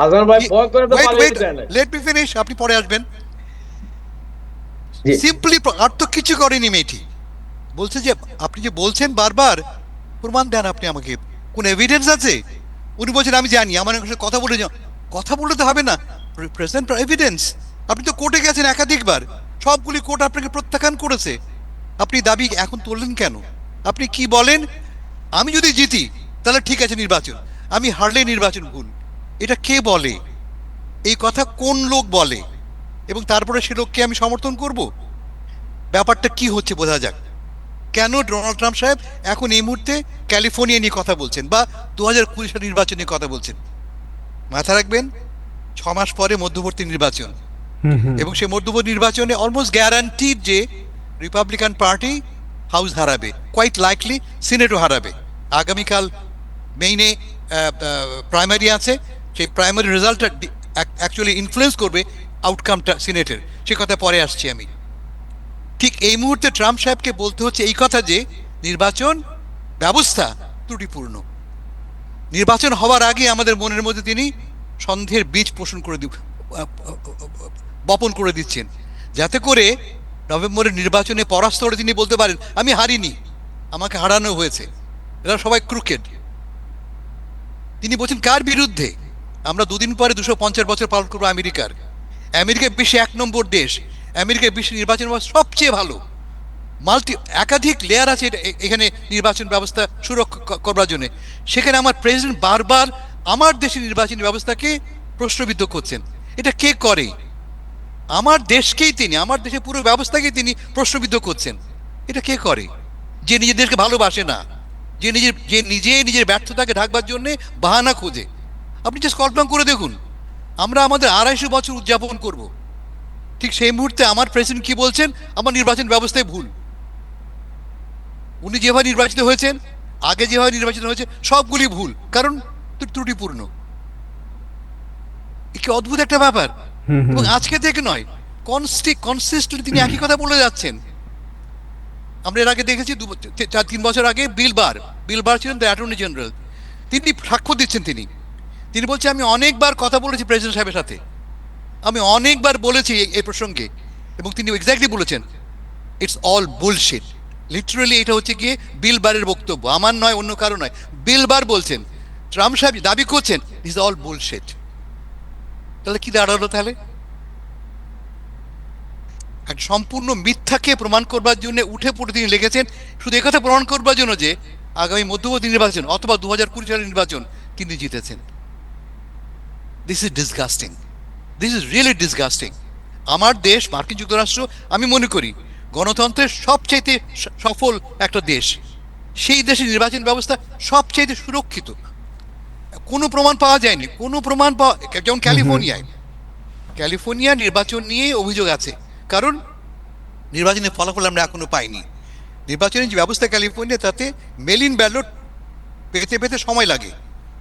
হাসান ভাই ভয় করে তো পালিয়ে যায় না। লেট মি ফিনিশ, আপনি পরে আসবেন। জি। সিম্পলি আর তো কিছু করেনি মেয়েটি। বলছে যে আপনি যে বলছেন বারবার, প্রমাণ দেন আপনি আমাকে, কোন এভিডেন্স আছে? উনি বলছেন আমি জানি, আমার সঙ্গে কথা বলে যাও। কথা বললে তো হবে না, প্রেজেন্ট এভিডেন্স। আপনি তো কোর্টে গেছেন একাধিকবার, সবগুলি কোর্ট আপনাকে প্রত্যাখ্যান করেছে। আপনি দাবি এখন তুললেন কেন? আপনি কি বলেন? আমি যদি জিতি তাহলে ঠিক আছে নির্বাচন, আমি হারলে নির্বাচন ভুল। এটা কে বলে? এই কথা কোন লোক বলে? এবং তারপরে সে লোককে আমি সমর্থন করব? ব্যাপারটা কি হচ্ছে বোঝা যাক। কেন ডোনাল্ড ট্রাম্প সাহেব এখন এই মুহূর্তে ক্যালিফোর্নিয়া নিয়ে কথা বলছেন, বা 2020 সালের নির্বাচন নিয়ে কথা বলছেন? মাথা রাখবেন, 6 মাস পরে মধ্যবর্তী নির্বাচন, এবং সেই মধ্যবর্তী নির্বাচনে অলমোস্ট গ্যারান্টিড যে রিপাবলিকান পার্টি হাউস হারাবে, কোয়াইট লাইকলি সিনেটও হারাবে। আগামীকাল মেইনে প্রাইমারি আছে, সেই প্রাইমারি রেজাল্টটা অ্যাকচুয়ালি ইনফ্লুয়েন্স করবে আউটকামটা সিনেটের, সে কথা পরে আসছি আমি। ঠিক এই মুহূর্তে ট্রাম্প সাহেবকে বলতে হচ্ছে এই কথা যে নির্বাচন ব্যবস্থা ত্রুটিপূর্ণ। নির্বাচন হওয়ার আগে আমাদের মনের মধ্যে তিনি সন্দেহের বীজ বপন করে দিচ্ছেন, যাতে করে নভেম্বরের নির্বাচনে পরাস্ত হলে তিনি বলতে পারেন আমি হারিনি, আমাকে হারানো হয়েছে, এরা সবাই ক্রুকেড। তিনি বলছেন কার বিরুদ্ধে? আমরা দুদিন পরে 250 বছর পালন করবো আমেরিকার। আমেরিকা বিশ্বে 1 নম্বর দেশ, আমেরিকা বিশ্ব নির্বাচন ব্যবস্থা সবচেয়ে ভালো, একাধিক লেয়ার আছে এখানে নির্বাচন ব্যবস্থা সুরক্ষা করবার জন্য। সেখানে আমার প্রেসিডেন্ট বারবার আমার দেশের নির্বাচনী ব্যবস্থাকে প্রশ্নবিদ্ধ করছেন। এটা কে করে? আমার দেশকেই তিনি, আমার দেশের পুরো ব্যবস্থাকেই তিনি প্রশ্নবিদ্ধ করছেন। এটা কে করে? যে নিজের দেশকে ভালোবাসে না, যে নিজের ব্যর্থতাকে ঢাকবার জন্য বাহানা খোঁজে। আপনি জাস্ট কল্পনা করে দেখুন, আমরা আমাদের 250 বছর উদযাপন করব, ঠিক সেই মুহূর্তে আমার প্রেসিডেন্ট কি বলছেন? আমার নির্বাচন ব্যবস্থায় ভুল। উনি যেভাবে নির্বাচিত হয়েছেন, আগে যেভাবে নির্বাচিত হয়েছে, সবগুলি ভুল, কারণ ত্রুটিপূর্ণ। কি অদ্ভুত একটা ব্যাপার। এবং আজকে থেকে নয়, কনসিস্টেন্ট তিনি একই কথা বলে যাচ্ছেন। আমরা এর আগে দেখেছি 3 বছর আগে বিল বার ছিলেন দ্য অ্যাটর্নি জেনারেল, তিনি সাক্ষ্য দিচ্ছেন। তিনি বলছেন আমি অনেকবার কথা বলেছি প্রেসিডেন্ট সাহেবের সাথে, আমি অনেকবার বলেছি এই প্রসঙ্গে, এবং তিনি এক্স্যাক্টলি বলেছেন ইটস অল বুলশিট। লিটারালি এটা হচ্ছে গিয়ে বিল বারের বক্তব্য, আমার নয়, অন্য কারো নয়। বিল বার বলছেন, ট্রাম্প সাহেব দাবি করছেন ইটস অল বুলশিট। তাহলে কি দাঁড়ালো? তাহলে একটা সম্পূর্ণ মিথ্যাকে প্রমাণ করবার জন্য উঠে পড়ে তিনি লেগেছেন, শুধু একথা প্রমাণ করবার জন্য যে আগামী মধ্যবর্তী নির্বাচন অথবা 2020 সালের নির্বাচন তিনি জিতেছেন। This is disgusting, this is really disgusting. আমার দেশ মার্কিন যুক্তরাষ্ট্র আমি মনে করি গণতন্ত্রের সবচাইতে সফল একটা দেশ, সেই দেশের নির্বাচন ব্যবস্থা সবচাইতে সুরক্ষিত। কোনো প্রমাণ পাওয়া যায়নি, কোনো প্রমাণ পাওয়া, যেমন ক্যালিফোর্নিয়া নির্বাচন নিয়ে অভিযোগ আছে, কারণ নির্বাচনের ফলাফল আমরা এখনো পাইনি। নির্বাচনের যে ব্যবস্থা ক্যালিফোর্নিয়া, তাতে মেল ইন ব্যালট পেতে সময় লাগে,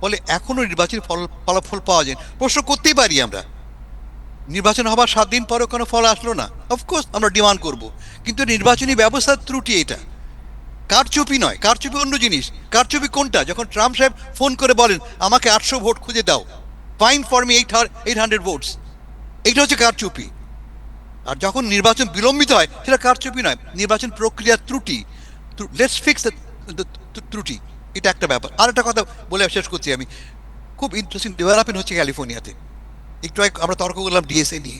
ফলে এখনো নির্বাচনের ফলাফল পাওয়া যায়। প্রশ্ন করতেই পারি আমরা, নির্বাচন হবার 7 দিন পরে কোনো ফল আসলো না, অফকোর্স আমরা ডিমান্ড করব, কিন্তু নির্বাচনী ব্যবস্থার ত্রুটি এটা। কারচুপি নয়, কারচুপি অন্য জিনিস। কারচুপি কোনটা? যখন ট্রাম্প সাহেব ফোন করে বলেন আমাকে 800 ভোট খুঁজে দাও, ফাইন ফর মি 800 ভোটস, এইটা হচ্ছে কারচুপি। আর যখন নির্বাচন বিলম্বিত হয়, সেটা কারচুপি নয়, নির্বাচন প্রক্রিয়ার ত্রুটি। লেটস ফিক্স দ্য ত্রুটি, এটা একটা ব্যাপার। আর একটা কথা বলে শেষ করছি আমি, খুব ইন্টারেস্টিং ডেভেলপমেন্ট হচ্ছে ক্যালিফোর্নিয়াতে। একটু আমরা তর্ক করলাম ডিএসএ নিয়ে।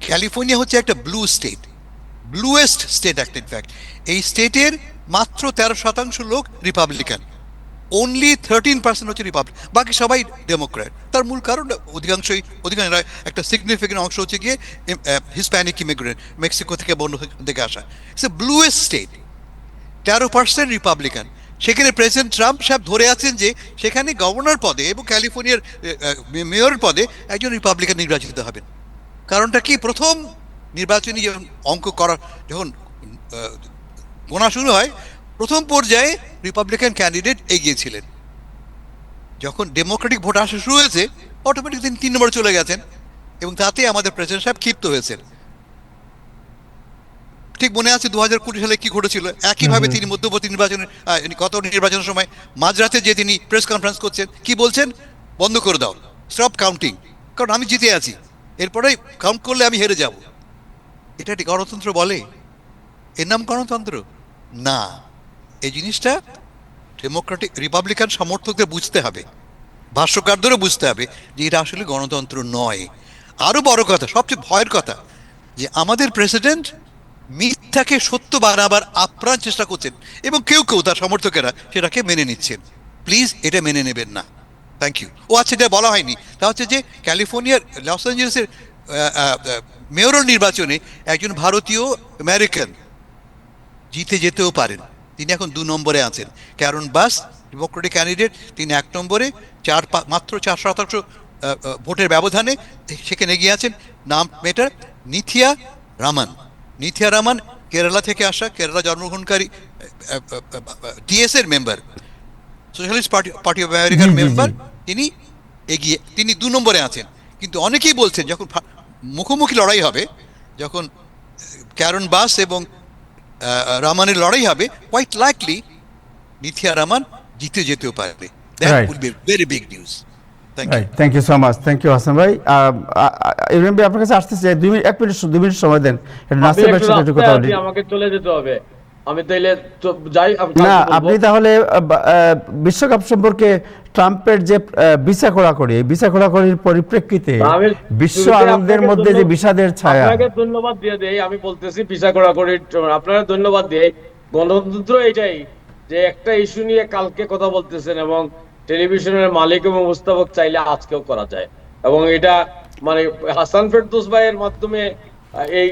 ক্যালিফোর্নিয়া হচ্ছে একটা ব্লু স্টেট, ব্লুয়েস্ট স্টেট একটা। ইনফ্যাক্ট এই স্টেটের মাত্র 13% লোক রিপাবলিকান, অনলি 13% হচ্ছে রিপাবলিক, বাকি সবাই ডেমোক্র্যাট। তার মূল কারণ অধিকাংশ একটা সিগনিফিকেন্ট অংশ হচ্ছে গিয়ে হিসপ্যানিক ইমিগ্রেন্ট, মেক্সিকো থেকে, বন্য থেকে আসা। It's a bluest state, 13% Republican. সেখানে প্রেসিডেন্ট ট্রাম্প সাহেব ধরে আছেন যে সেখানে গভর্নর পদে এবং ক্যালিফোর্নিয়ার মেয়র পদে একজন রিপাবলিকান নির্বাচিত হবেন। কারণটা কি? প্রথম নির্বাচনী যখন অঙ্ক করা, যখন গোনা শুরু হয়, প্রথম পর্যায়ে রিপাবলিকান ক্যান্ডিডেট এগিয়েছিলেন। যখন ডেমোক্রেটিক ভোট আসা শুরু হয়েছে, অটোমেটিক তিনি 3 নম্বরে চলে গেছেন, এবং তাতে আমাদের প্রেসিডেন্ট সাহেব ক্ষিপ্ত হয়েছেন। ঠিক মনে আছে 2020 সালে কি ঘটেছিল? একইভাবে তিনি মধ্যবর্তী নির্বাচনের গত নির্বাচনের সময় মাঝরাতে যে তিনি প্রেস কনফারেন্স করছেন, কি বলছেন? বন্ধ করে দাও, স্টপ কাউন্টিং, কারণ আমি জিতে আছি, এরপরে কাউন্ট করলে আমি হেরে যাব। এটা একটি গণতন্ত্র বলে? এর নাম গণতন্ত্র না। এই জিনিসটা ডেমোক্রেটিক রিপাবলিকান সমর্থকদের বুঝতে হবে, ভাষ্যকারদেরও বুঝতে হবে যে এটা আসলে গণতন্ত্র নয়। আরও বড় কথা, সবচেয়ে ভয়ের কথা, যে আমাদের প্রেসিডেন্ট মিথ্যাকে সত্য বানাবার আপ্রাণ চেষ্টা করছেন, এবং কেউ তার সমর্থকেরা সেটাকে মেনে নিচ্ছেন। প্লিজ এটা মেনে নেবেন না। Thank you. ও আচ্ছা, এটা বলা হয়নি, তা হচ্ছে যে ক্যালিফোর্নিয়ার লস অ্যাঞ্জেলেসের মেয়রাল নির্বাচনে একজন ভারতীয় আমেরিকান জিতে যেতেও পারেন। তিনি এখন 2 নম্বরে আছেন। ক্যারন বাস, ডেমোক্রেটিক ক্যান্ডিডেট, তিনি 1 নম্বরে, মাত্র 4% ভোটের ব্যবধানে সেখানে এগিয়ে আছেন। নাম মেটার নিথিয়া রামান। নিথিয়া রামান কেরালা থেকে আসা, কেরালা জন্মগ্রহণকারী, টিএস এর মেম্বার, সোশ্যালিস্ট পার্টি অফ আমেরিকার জি, জি, মেম্বার। জি। তিনি 2 নম্বরে আছেন। কিন্তু অনেকেই বলছেন যখন মুখোমুখি লড়াই হবে, যখন ক্যারন বাস এবং রামানের লড়াই হবে, কোয়াইট লাইকলি নিথিয়া রামান জিতে যেতেও পারবে। That Right. Will be very big news. Thank you. Thank you so much, thank you Hasan ভাই। ইমরান ভাই আপনার কাছে আসতে চাই, 2 মিনিট সময় দেন। আমি নাসির ভাইয়ের একটু সাথে একটু রাস্তায় কথা আছি, বলি। আমাকে চলে যেতে হবে। আমি তাইলে যাই। না, আপনি তাহলে বিশ্বকাপ সম্পর্কে ট্রাম্পের যে ভিসা খোলাখড়ি, এই ভিসা খোলাখড়ির পরিপ্রেক্ষিতে বিশ্ব আনন্দের মধ্যে যে বিষাদের ছায়া। আপনাকে ধন্যবাদ দিয়ে দেই। আমি বলতেছি ভিসা কড়াকড়ি, আপনারা ধন্যবাদ দিয়ে। গণতন্ত্র এটাই যে একটা ইস্যু নিয়ে কালকে কথা বলতেছেন এবং টেলিভিশনের মালিক এবং উপস্থাপক চাইলে আজকেও করা যায়। এবং এটা মানে হাসান ফেরদৌস ভাইয়ের মাধ্যমে এই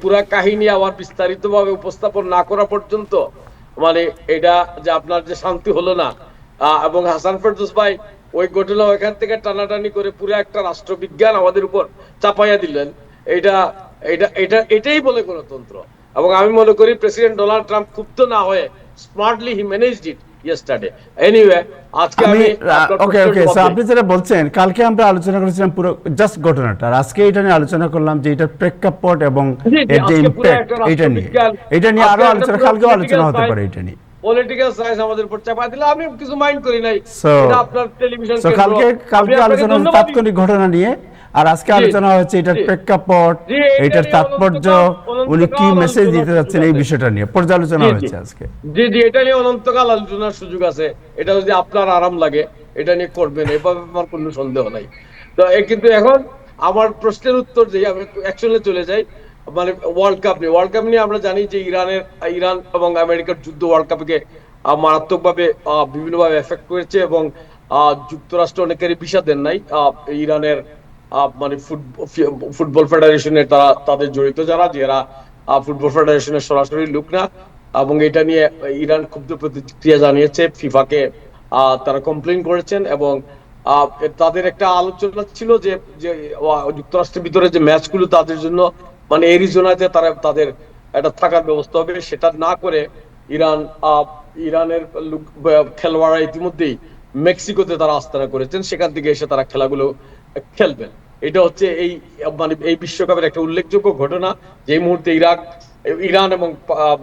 পুরা কাহিনী আবার বিস্তারিত ভাবে উপস্থাপন না করা পর্যন্ত মানে এটা যে আপনার যে শান্তি হলো না। এবং হাসান ফেরদৌস ভাই ওই ঘটনা ওইখান থেকে টানাটানি করে পুরো একটা রাষ্ট্রবিজ্ঞান আমাদের উপর চাপাইয়া দিলেন। এটাই বলে গণতন্ত্র। এবং আমি মনে করি প্রেসিডেন্ট ডোনাল্ড ট্রাম্প ক্ষুব্ধ না হয়ে স্মার্টলি হি ম্যানেজড ইট ইয়েস্টারডে। এনিওয়ে, আজকে আমি ওকে সো আপনি যেটা বলছেন, কালকে আমরা আলোচনা করেছিলাম পুরো জাস্ট ঘটনাটা, আর আজকে এটা নিয়ে আলোচনা করলাম যে এটার প্রেক্ষাপট এবং এর যে ইমপ্যাক্ট, এটা নিয়ে আরো আলোচনা, কালকেও আলোচনা হতে পারে এটা নিয়ে। পলিটিক্যাল সায়েন্স আমাদের উপর চাপা দিলে আমি কিছু মাইন্ড করি নাই। এটা আপনার টেলিভিশন সো কালকে আলোচনা হচ্ছে তাৎক্ষণিক ঘটনা নিয়ে, আর আজকে আলোচনা হচ্ছে এটার প্রেক্ষাপট, এটার তাৎপর্য, উনি কি মেসেজ দিতে যাচ্ছেন এই বিষয়টা নিয়ে পর্যালোচনা হয়েছে আজকে। জি জি, এটা নিয়ে অনন্তকাল আলোচনার সুযোগ আছে। এটা যদি আপনার আরাম লাগে এটা নিয়ে করবেন, এভাবে আমার কোনো সন্দেহ নাই। তো কিন্তু এখন আমার প্রশ্নের উত্তর যে আমি অ্যাকচুয়ালি চলে যাই, মানে ওয়ার্ল্ড কাপ নিয়ে আমরা জানি যে ইরান এবং আমেরিকার যুদ্ধ ওয়ার্ল্ড কাপকে মারাত্মকভাবে বিভিন্নভাবে এফেক্ট করেছে এবং যুক্তরাষ্ট্র অনেকেরই ভিসা দেন নাই। ইরানের মানে ফুটবল ফেডারেশনের তাদের জড়িত যারা ফুটবল ফেডারেশনের সরাসরি লোক না। এবং এটা নিয়ে ইরান ক্ষুব্ধ প্রতিক্রিয়া জানিয়েছে ফিফাকে, তারা কমপ্লেইন করেছেন। এবং তাদের একটা আলোচনা ছিল যে যুক্তরাষ্ট্রের ভিতরে যে ম্যাচগুলো তাদের জন্য মানে এরিজোনাতে তাদের একটা থাকার ব্যবস্থা হবে, সেটা না করে ইরানের খেলোয়াড়রা ইতিমধ্যেই মেক্সিকোতে তারা আস্তানা করেছেন, সেখান থেকে এসে তারা খেলাগুলো খেলবেন। এটা হচ্ছে এই বিশ্বকাপের একটা উল্লেখযোগ্য ঘটনা। যে মুহূর্তে ইরান এবং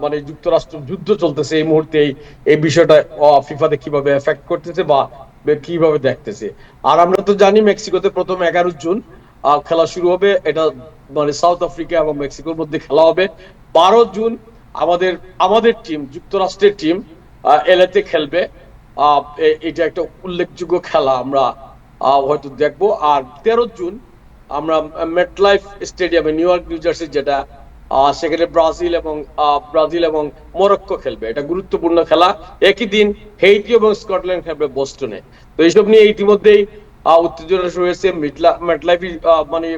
মানে যুক্তরাষ্ট্র যুদ্ধ চলতেছে, এই মুহূর্তে এই বিষয়টা ফিফাতে কিভাবে এফেক্ট করতেছে বা কিভাবে দেখতেছে। আর আমরা তো জানি মেক্সিকোতে প্রথম 11 জুন খেলা শুরু হবে। এটা মানে সাউথ আফ্রিকা এবং মেক্সিকোর মধ্যে খেলা হবে। 12 জুন আমাদের টিম, যুক্তরাষ্ট্রের টিম এলএতে খেলবে। এটা একটা উল্লেখযোগ্য খেলা, আমরা হয়তো দেখবো। আর 13 জুন আমরা মেটলাইফ স্টেডিয়ামে নিউ জার্সি, যেটা সেখানে ব্রাজিল এবং মরক্কো খেলবে। এটা গুরুত্বপূর্ণ খেলা। একই দিন হেইটি এবং স্কটল্যান্ড খেলবে বোস্টনে। তো এইসব নিয়ে ইতিমধ্যেই উত্তেজনা শুরু হয়েছে। মেটলাইফ মানে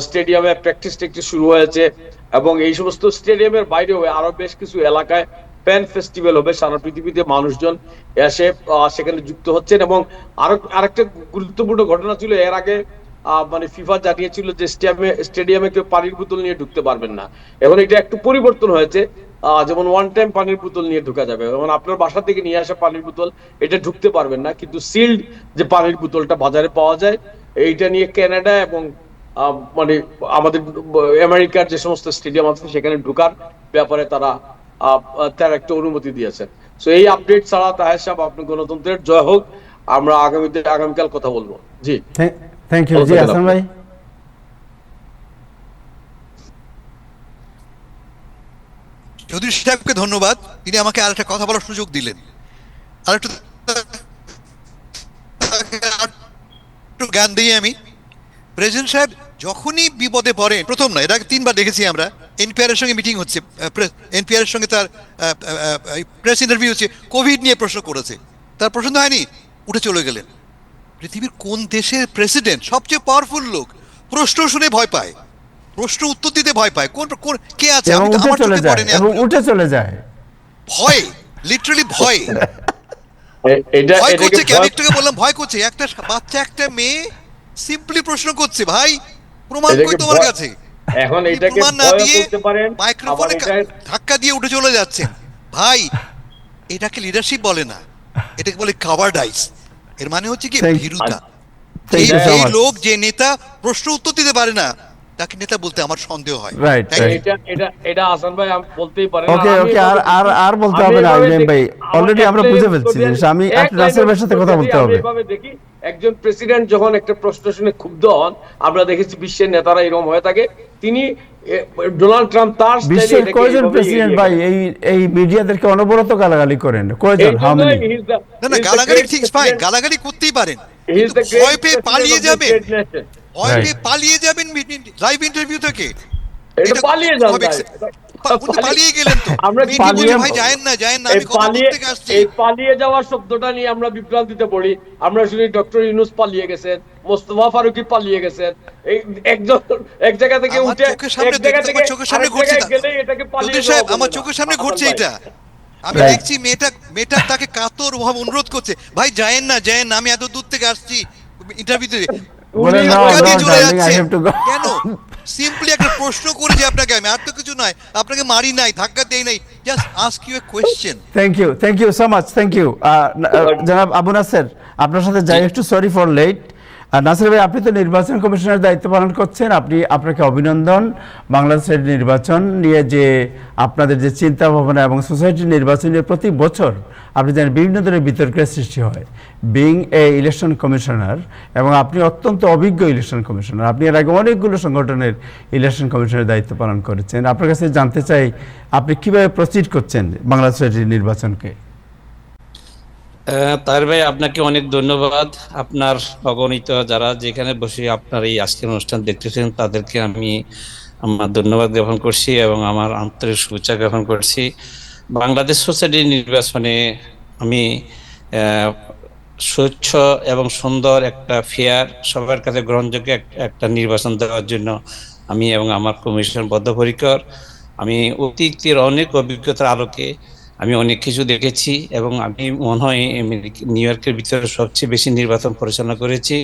স্টেডিয়ামে প্র্যাকটিস শুরু হয়েছে এবং এই সমস্ত স্টেডিয়ামের বাইরেও আরো বেশ কিছু এলাকায় প্যান ফেস্টিভ্যাল হবে। সারা পৃথিবীতে মানুষজন এসে সেখানে যুক্ত হচ্ছেন। এবং আরেকটা গুরুত্বপূর্ণ ঘটনা ছিল, এর আগে মানে ফিফা জানিয়েছিল যে স্টেডিয়ামে কেউ পানির বোতল নিয়ে ঢুকতে পারবেন না। এখন এটা একটু পরিবর্তন হয়েছে, যেমন ওয়ান টাইম পানির বোতল নিয়ে ঢোকা যাবে। যেমন আপনার বাসা থেকে নিয়ে আসা পানির বোতল এটা ঢুকতে পারবেন না, কিন্তু সিল্ড যে পানির বোতলটা বাজারে পাওয়া যায়, এইটা নিয়ে কানাডা এবং মানে আমাদের আমেরিকার যে সমস্ত স্টেডিয়াম আছে সেখানে ঢোকার ব্যাপারে তারা একটা অনুমতি দিয়েছেন। সো এই আপডেট ছাড়া তাহের সাহেব, আপনি গণতন্ত্রের জয় হোক। আমরা আগামীকাল কথা বলবো। জি, থ্যাংক ইউ। জি হাসান ভাই। চৌধুরী সাহেবকে ধন্যবাদ, তিনি আমাকে আরেকটা কথা বলার সুযোগ দিলেন। আরেকটু জ্ঞান দিই আমি। প্রেসিডেন্ট সাহেব যখনই বিপদে পড়েন, প্রথম না, এটা 3বার দেখেছি আমরা, এনপিআর এর সঙ্গে মিটিং হচ্ছে, এনপিআর এর সঙ্গে তার প্রেস ইন্টারভিউ হচ্ছে, কোভিড নিয়ে প্রশ্ন করেছে, তার প্রশ্ন হয়নি, উঠে চলে গেলেন। পৃথিবীর কোন দেশের প্রেসিডেন্ট, সবচেয়ে পাওয়ারফুল লোক, প্রশ্ন শুনে ভয় পায়, প্রশ্ন উত্তর দিতে ভয় পায়, কে আছে আমার চোখে পড়েনি, উঠে চলে যায় ভয়, লিটারালি ভয়। ভয় করছে, আমি একটু বললাম ভয় করছে। একটা বাচ্চা, একটা মেয়ে সিম্পলি প্রশ্ন করছে ভাই, প্রমাণ এটা কই কি তোমার ভয়- কাছে? এখন আপনি এটাকে প্রমাণ না ভয়ও দিয়ে করতে পারেন, আবার মাইক্রোফোনে এটা ধাক্কা দিয়ে উঠে চলে যাচ্ছেন। ভাই এটাকে লিডারশিপ বলে না, এটাকে বলে কাভারডাইস। এর মানে হচ্ছে কি Thank- ভীরুতা। Thank you so এই much. লোক যে নেতা প্রশ্ন উত্তর দিতে পারে না, তাকে নেতা বলতে আমার সন্দেহ হয়। Right, Thank you. right. এটা আসান ভাই আমি বলতেই পারেন। ওকে ওকে, আর বলতে হবে না ইব্রাহিম ভাই, অলরেডি আমরা বুঝে ফেলছি জিনিস। আমি একটু নাসির ভাইয়ের সাথে কথা বলতে হবে। এভাবে দেখি একজন প্রেসিডেন্ট যখন একটা প্রশ্ন শুনে ক্ষুব্ধ হন, আমরা দেখেছি বিশ্বের নেতারা এরকম হয়ে থাকে, তিনি ডোনাল্ড ট্রাম্প তার স্টাইলে বিশ্বের এটাকে কয়জন এইভাবে প্রেসিডেন্ট এগিয়ে ভাই গেলেন। এই মিডিয়াদেরকে অনবরত গালাগালি করেন? কয়জন? এই হাউ জন্যই মেনি? he is the- না না, he is the গালাগালি great ঠিক ফাইন, president- গালাগালি করতেই পারেন, he is কিন্তু the great ভয় পেয়ে president পালিয়ে of the যাবেন, great nation. ভয় Right. পেয়ে পালিয়ে যাবেন লাইভ ইন্টারভিউ থেকে। এটা এটা পালিয়ে যান হবে ভাই। উনি পালিয়ে গেলেন তো। আমরা মেয়েটি পালিয়ে- বলছে, ভাই যায়েন না যায়েন না, এই আমি কথা পালিয়ে বলতে আসছি। এই পালিয়ে যাওয়ার শব্দটা নিয়ে আমরা বিভ্রান্তিতে পড়ি। আমরা শুনি ডক্টর ইউনূস পালিয়ে গেছেন, মোস্তফা ফারুকী পালিয়ে গেছেন। এই একজন এক জায়গা থেকে আমার উঠে চোখের সামনে এক জায়গা দেখতে, থেকে আমার চোখের সামনে আরেক ঘটছে জায়গায় তা। গেলেই এটাকে পালিয়ে চৌধুরী সাহেব, যাওয়া আমার বলে চোখের না। সামনে ঘটছে হাসান এটা। ভাই। আমি Right. দেখছি মেয়েটা তাকে কাতর ভাবে অনুরোধ করছে, ভাই যায়েন না যায়েন না, আমি এত দূর থেকে আসছি ইন্টারভিউতে। বলে উনি no, ধাক্কা no, দিয়ে চলে darling, I যাচ্ছে। have to go. কেন? সিম্পলি একটা প্রশ্ন করেছি আপনাকে, আমি আর তো কিছু নয়, আপনাকে মারি নাই, ধাক্কা দেই নাই, just ask you a question. Thank you so much, thank you. জনাব আবু নাসের, আপনার সাথে যাই, একটু সরি ফর লেট। নাসির ভাই, আপনি তো নির্বাচন কমিশনের দায়িত্ব পালন করছেন, আপনাকে অভিনন্দন। বাংলাদেশের নির্বাচন নিয়ে যে আপনাদের যে চিন্তা ভাবনা এবং সোসাইটির নির্বাচন নিয়ে প্রতি বছর আপনি জানেন বিভিন্ন ধরনের বিতর্কের সৃষ্টি হয়, বিং এ ইলেকশন কমিশনার, এবং আপনি অত্যন্ত অভিজ্ঞ ইলেকশন কমিশনার। আপনি এর আগে অনেকগুলো সংগঠনের ইলেকশন কমিশনের দায়িত্ব পালন করেছেন। আপনার কাছে জানতে চাই, আপনি কিভাবে প্রসিড করছেন বাংলাদেশের নির্বাচনকে? তাহের ভাই, আপনাকে অনেক ধন্যবাদ। আপনার অগণিত যারা যেখানে বসে আপনার এই আজকের অনুষ্ঠান দেখতেছেন, তাদেরকে আমি আমার ধন্যবাদ জ্ঞাপন করছি এবং আমার আন্তরিক শুভেচ্ছা জ্ঞাপন করছি। বাংলাদেশ সোসাইটির নির্বাচনে আমি স্বচ্ছ এবং সুন্দর একটা ফেয়ার, সবার কাছে গ্রহণযোগ্য একটা নির্বাচন দেওয়ার জন্য আমি এবং আমার কমিশন বদ্ধপরিকর। আমি অতীতের অনেক অভিজ্ঞতার আলোকে আমি অনেক কিছু দেখেছি এবং আমি মনে হয় নিউ ইয়র্কের ভিতরে সবচেয়ে বেশি নির্বাচন পরিচালনা করেছি।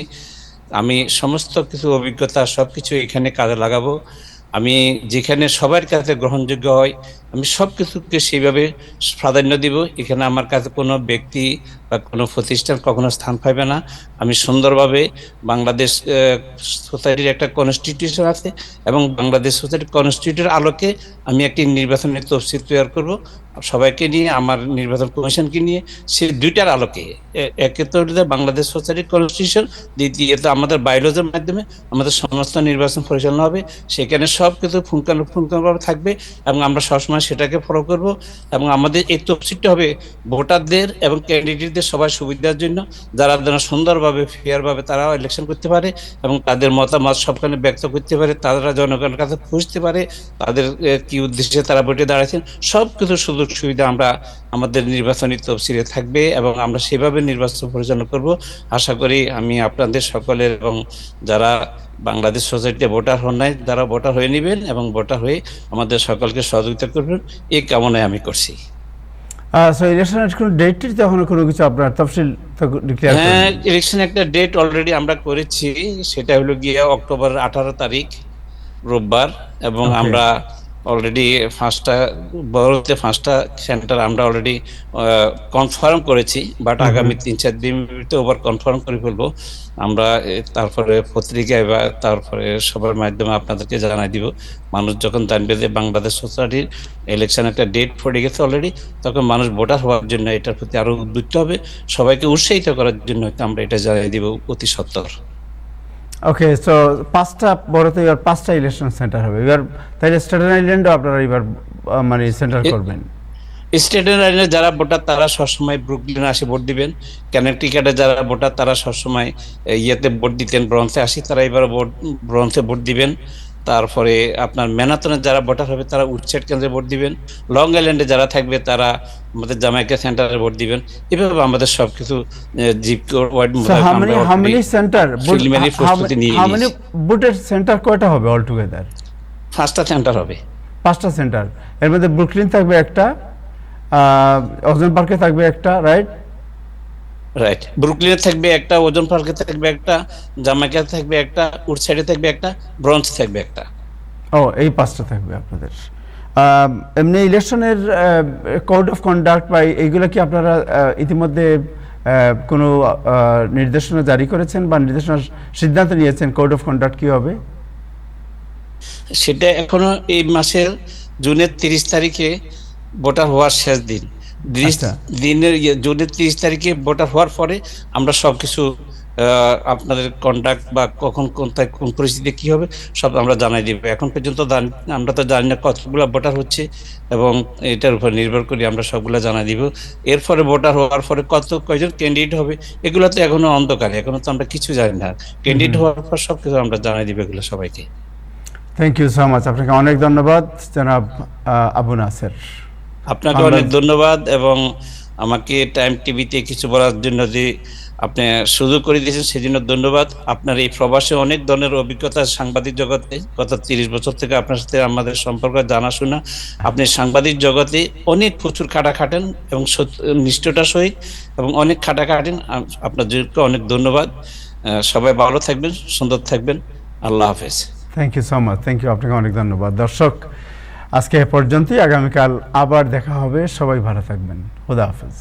আমি সমস্ত কিছু অভিজ্ঞতা সবকিছু এখানে কাজে লাগাবো। আমি যেখানে সবার কাছে গ্রহণযোগ্য হয় আমি সব কিছুকে সেইভাবে প্রাধান্য দিব। এখানে আমার কাছে কোনো ব্যক্তি বা কোনো প্রতিষ্ঠান কখনো স্থান পাবে না। আমি সুন্দরভাবে বাংলাদেশ সোসাইটির একটা কনস্টিটিউশন আছে এবং বাংলাদেশ সোসাইটির কনস্টিটিউশনের আলোকে আমি একটি নির্বাচনের তফসিল তৈরি করব সবাইকে নিয়ে, আমার নির্বাচন কমিশনকে নিয়ে। সে দুইটার আলোকে, একে তো বাংলাদেশ সোসাইটির কনস্টিটিউশন, দ্বিতীয়ত আমাদের বাইলজের মাধ্যমে আমাদের সমস্ত নির্বাচন পরিচালনা হবে। সেখানে সব কিছু পুঙ্খানুপুঙ্খভাবে থাকবে এবং আমরা সবসময় সেটাকে ফলো করব। এবং আমাদের এই তফসিলটা হবে ভোটারদের এবং ক্যান্ডিডেটদের সবার সুবিধার জন্য, যারা যেন সুন্দরভাবে ফেয়ারভাবে তারা ইলেকশন করতে পারে এবং তাদের মতামত সবখানে ব্যক্ত করতে পারে, তারা জনগণের কাছে বুঝতে পারে তাদের কি উদ্দেশ্যে তারা ভোটে দাঁড়াচ্ছেন। সব কিছু সুযোগ সুবিধা আমরা আমাদের নির্বাচনী তফসিলে থাকবে এবং আমরা সেভাবে নির্বাচন পরিচালনা করব। আশা করি আমি আপনাদের সকলের এবং যারা বাংলাদেশ সোসাইটিতে ভোটার হন নাই, যারা ভোটার হয়ে নেবেন এবং ভোটার হয়ে আমাদের সকলকে সহযোগিতা করবেন, এই কামনায় আমি করছি। ইলেকশনের কোনো ডেট এখনো কোনো কিছু আপনার তফসিল ডিক্লেয়ার করেননি? হ্যাঁ, ইলেকশন একটা ডেট অলরেডি আমরা করেছি, সেটা হলো গিয়ে অক্টোবর 18 তারিখ রোববার। এবং Okay. আমরা অলরেডি 5টা সেন্টার আমরা অলরেডি কনফার্ম করেছি, বাট আগামী 3-4 দিন ওভার কনফার্ম করে ফেলবো আমরা। তারপরে পত্রিকায় বা তারপরে সবার মাধ্যমে আপনাদেরকে জানাই দিব। মানুষ যখন জানবে যে বাংলাদেশ সোসাইটির ইলেকশন একটা ডেট পড়ে গেছে অলরেডি, তখন মানুষ ভোটার হওয়ার জন্য এটার প্রতি আরো উদ্বুদ্ধ হবে। সবাইকে উৎসাহিত করার জন্য আমরা এটা জানিয়ে দিব অতি সত্বর। ওকে, সো 5টা বড়তে এবার 5টা ইলেকশন সেন্টার হবে এবার, তাইলে স্টেটেন আইল্যান্ডও আপনারা এবার মানে সেন্টার করবেন? স্টেটেন আইল্যান্ডে যারা ভোটার তারা সবসময় ব্রুকলিনে আসে ভোট দিবেন। কানেকটিকাটে যারা ভোটার তারা সবসময় ইয়েতে ভোট দিতেন, ব্রঞ্জে আসি, তারা এবার ব্রঞ্জে ভোট দিবেন। তারপরে আপনার ম্যানাথনে যারা ভোটার হবে তারা উডসেট কেন্দ্রে ভোট দিবেন। লং আইল্যান্ডে যারা থাকবে তারা আমাদের জামাইকা সেন্টারে ভোট দিবেন। এভাবে আমাদের সবকিছু জিপ ওয়ার্ড হাউ মেনি সেন্টার, প্রস্তুতি নিয়ে হাউ মেনি ভোটের সেন্টার কয়টা হবে অল টুগেদার? 5টা সেন্টার হবে। 5টা সেন্টার, এর মধ্যে ব্রুকলিন থাকবে একটা, অক্সফোর্ড পার্কে থাকবে একটা, রাইট? রাইট, ব্রুকলিনে থাকবে একটা, ওজন পার্কে থাকবে একটা, জামাইকা থাকবে একটা, উডসাইডে থাকবে একটা, ব্রঞ্জ থাকবে একটা। ও, এই 5টা থাকবে আপনাদের। এমনি ইলেকশনের কোড অফ কন্ডাক্ট বা এইগুলো কি আপনারা ইতিমধ্যে কোনো নির্দেশনা জারি করেছেন বা নির্দেশনার সিদ্ধান্ত নিয়েছেন কোড অফ কন্ডাক্ট কি হবে? সেটা এখনো এই মাসের জুনের 30 তারিখে ভোটার হওয়ার শেষ দিন। আচ্ছা। জুনের 30 তারিখে ভোটার হওয়ার পরে আমরা সবকিছু আপনাদের কন্ডাক্ট বা কখন কোনটায় কোন পরিস্থিতি কি হবে সব আমরা জানাই দিব। এখন পর্যন্ত আমরা তো জানি না কতগুলো ভোটার হচ্ছে, এবং এটার উপর নির্ভর করে আমরা সবগুলো জানাই দিব। এরপরে ভোটার হওয়ার পরে কয়জন ক্যান্ডিডেট হবে এগুলো তো এখনো অন্ধকারে, এখনো তো আমরা কিছু জানি না। ক্যান্ডিডেট হওয়ার পর সবকিছু আমরা জানাই দিব এগুলো সবাইকে। থ্যাংক ইউ সো মাচ, আপনাকে অনেক ধন্যবাদ জনাব আবু নাসের। আপনাকে অনেক ধন্যবাদ, এবং আমাকে টাইম টিভিতে কিছু বলার জন্য যে আপনি সুযোগ করে দিয়েছেন সেজন্য ধন্যবাদ। আপনার এই প্রবাসে অনেক ধরনের অভিজ্ঞতা সাংবাদিক জগতে, গত 30 বছর থেকে আপনার সাথে আমাদের সম্পর্ক জানাশোনা। আপনি সাংবাদিক জগতে অনেক প্রচুর খাটা খাটেন এবং নিষ্ঠতার সহিত এবং অনেক খাটা খাটেন। আপনাদেরকে অনেক ধন্যবাদ। সবাই ভালো থাকবেন, সুন্দর থাকবেন। আল্লাহ হাফেজ। Thank you so much, thank you, আপনাকে অনেক ধন্যবাদ। দর্শক, আজকে এ পর্যন্তই, আগামীকাল আবার দেখা হবে। সবাই ভালো থাকবেন, খুদা হাফেজ।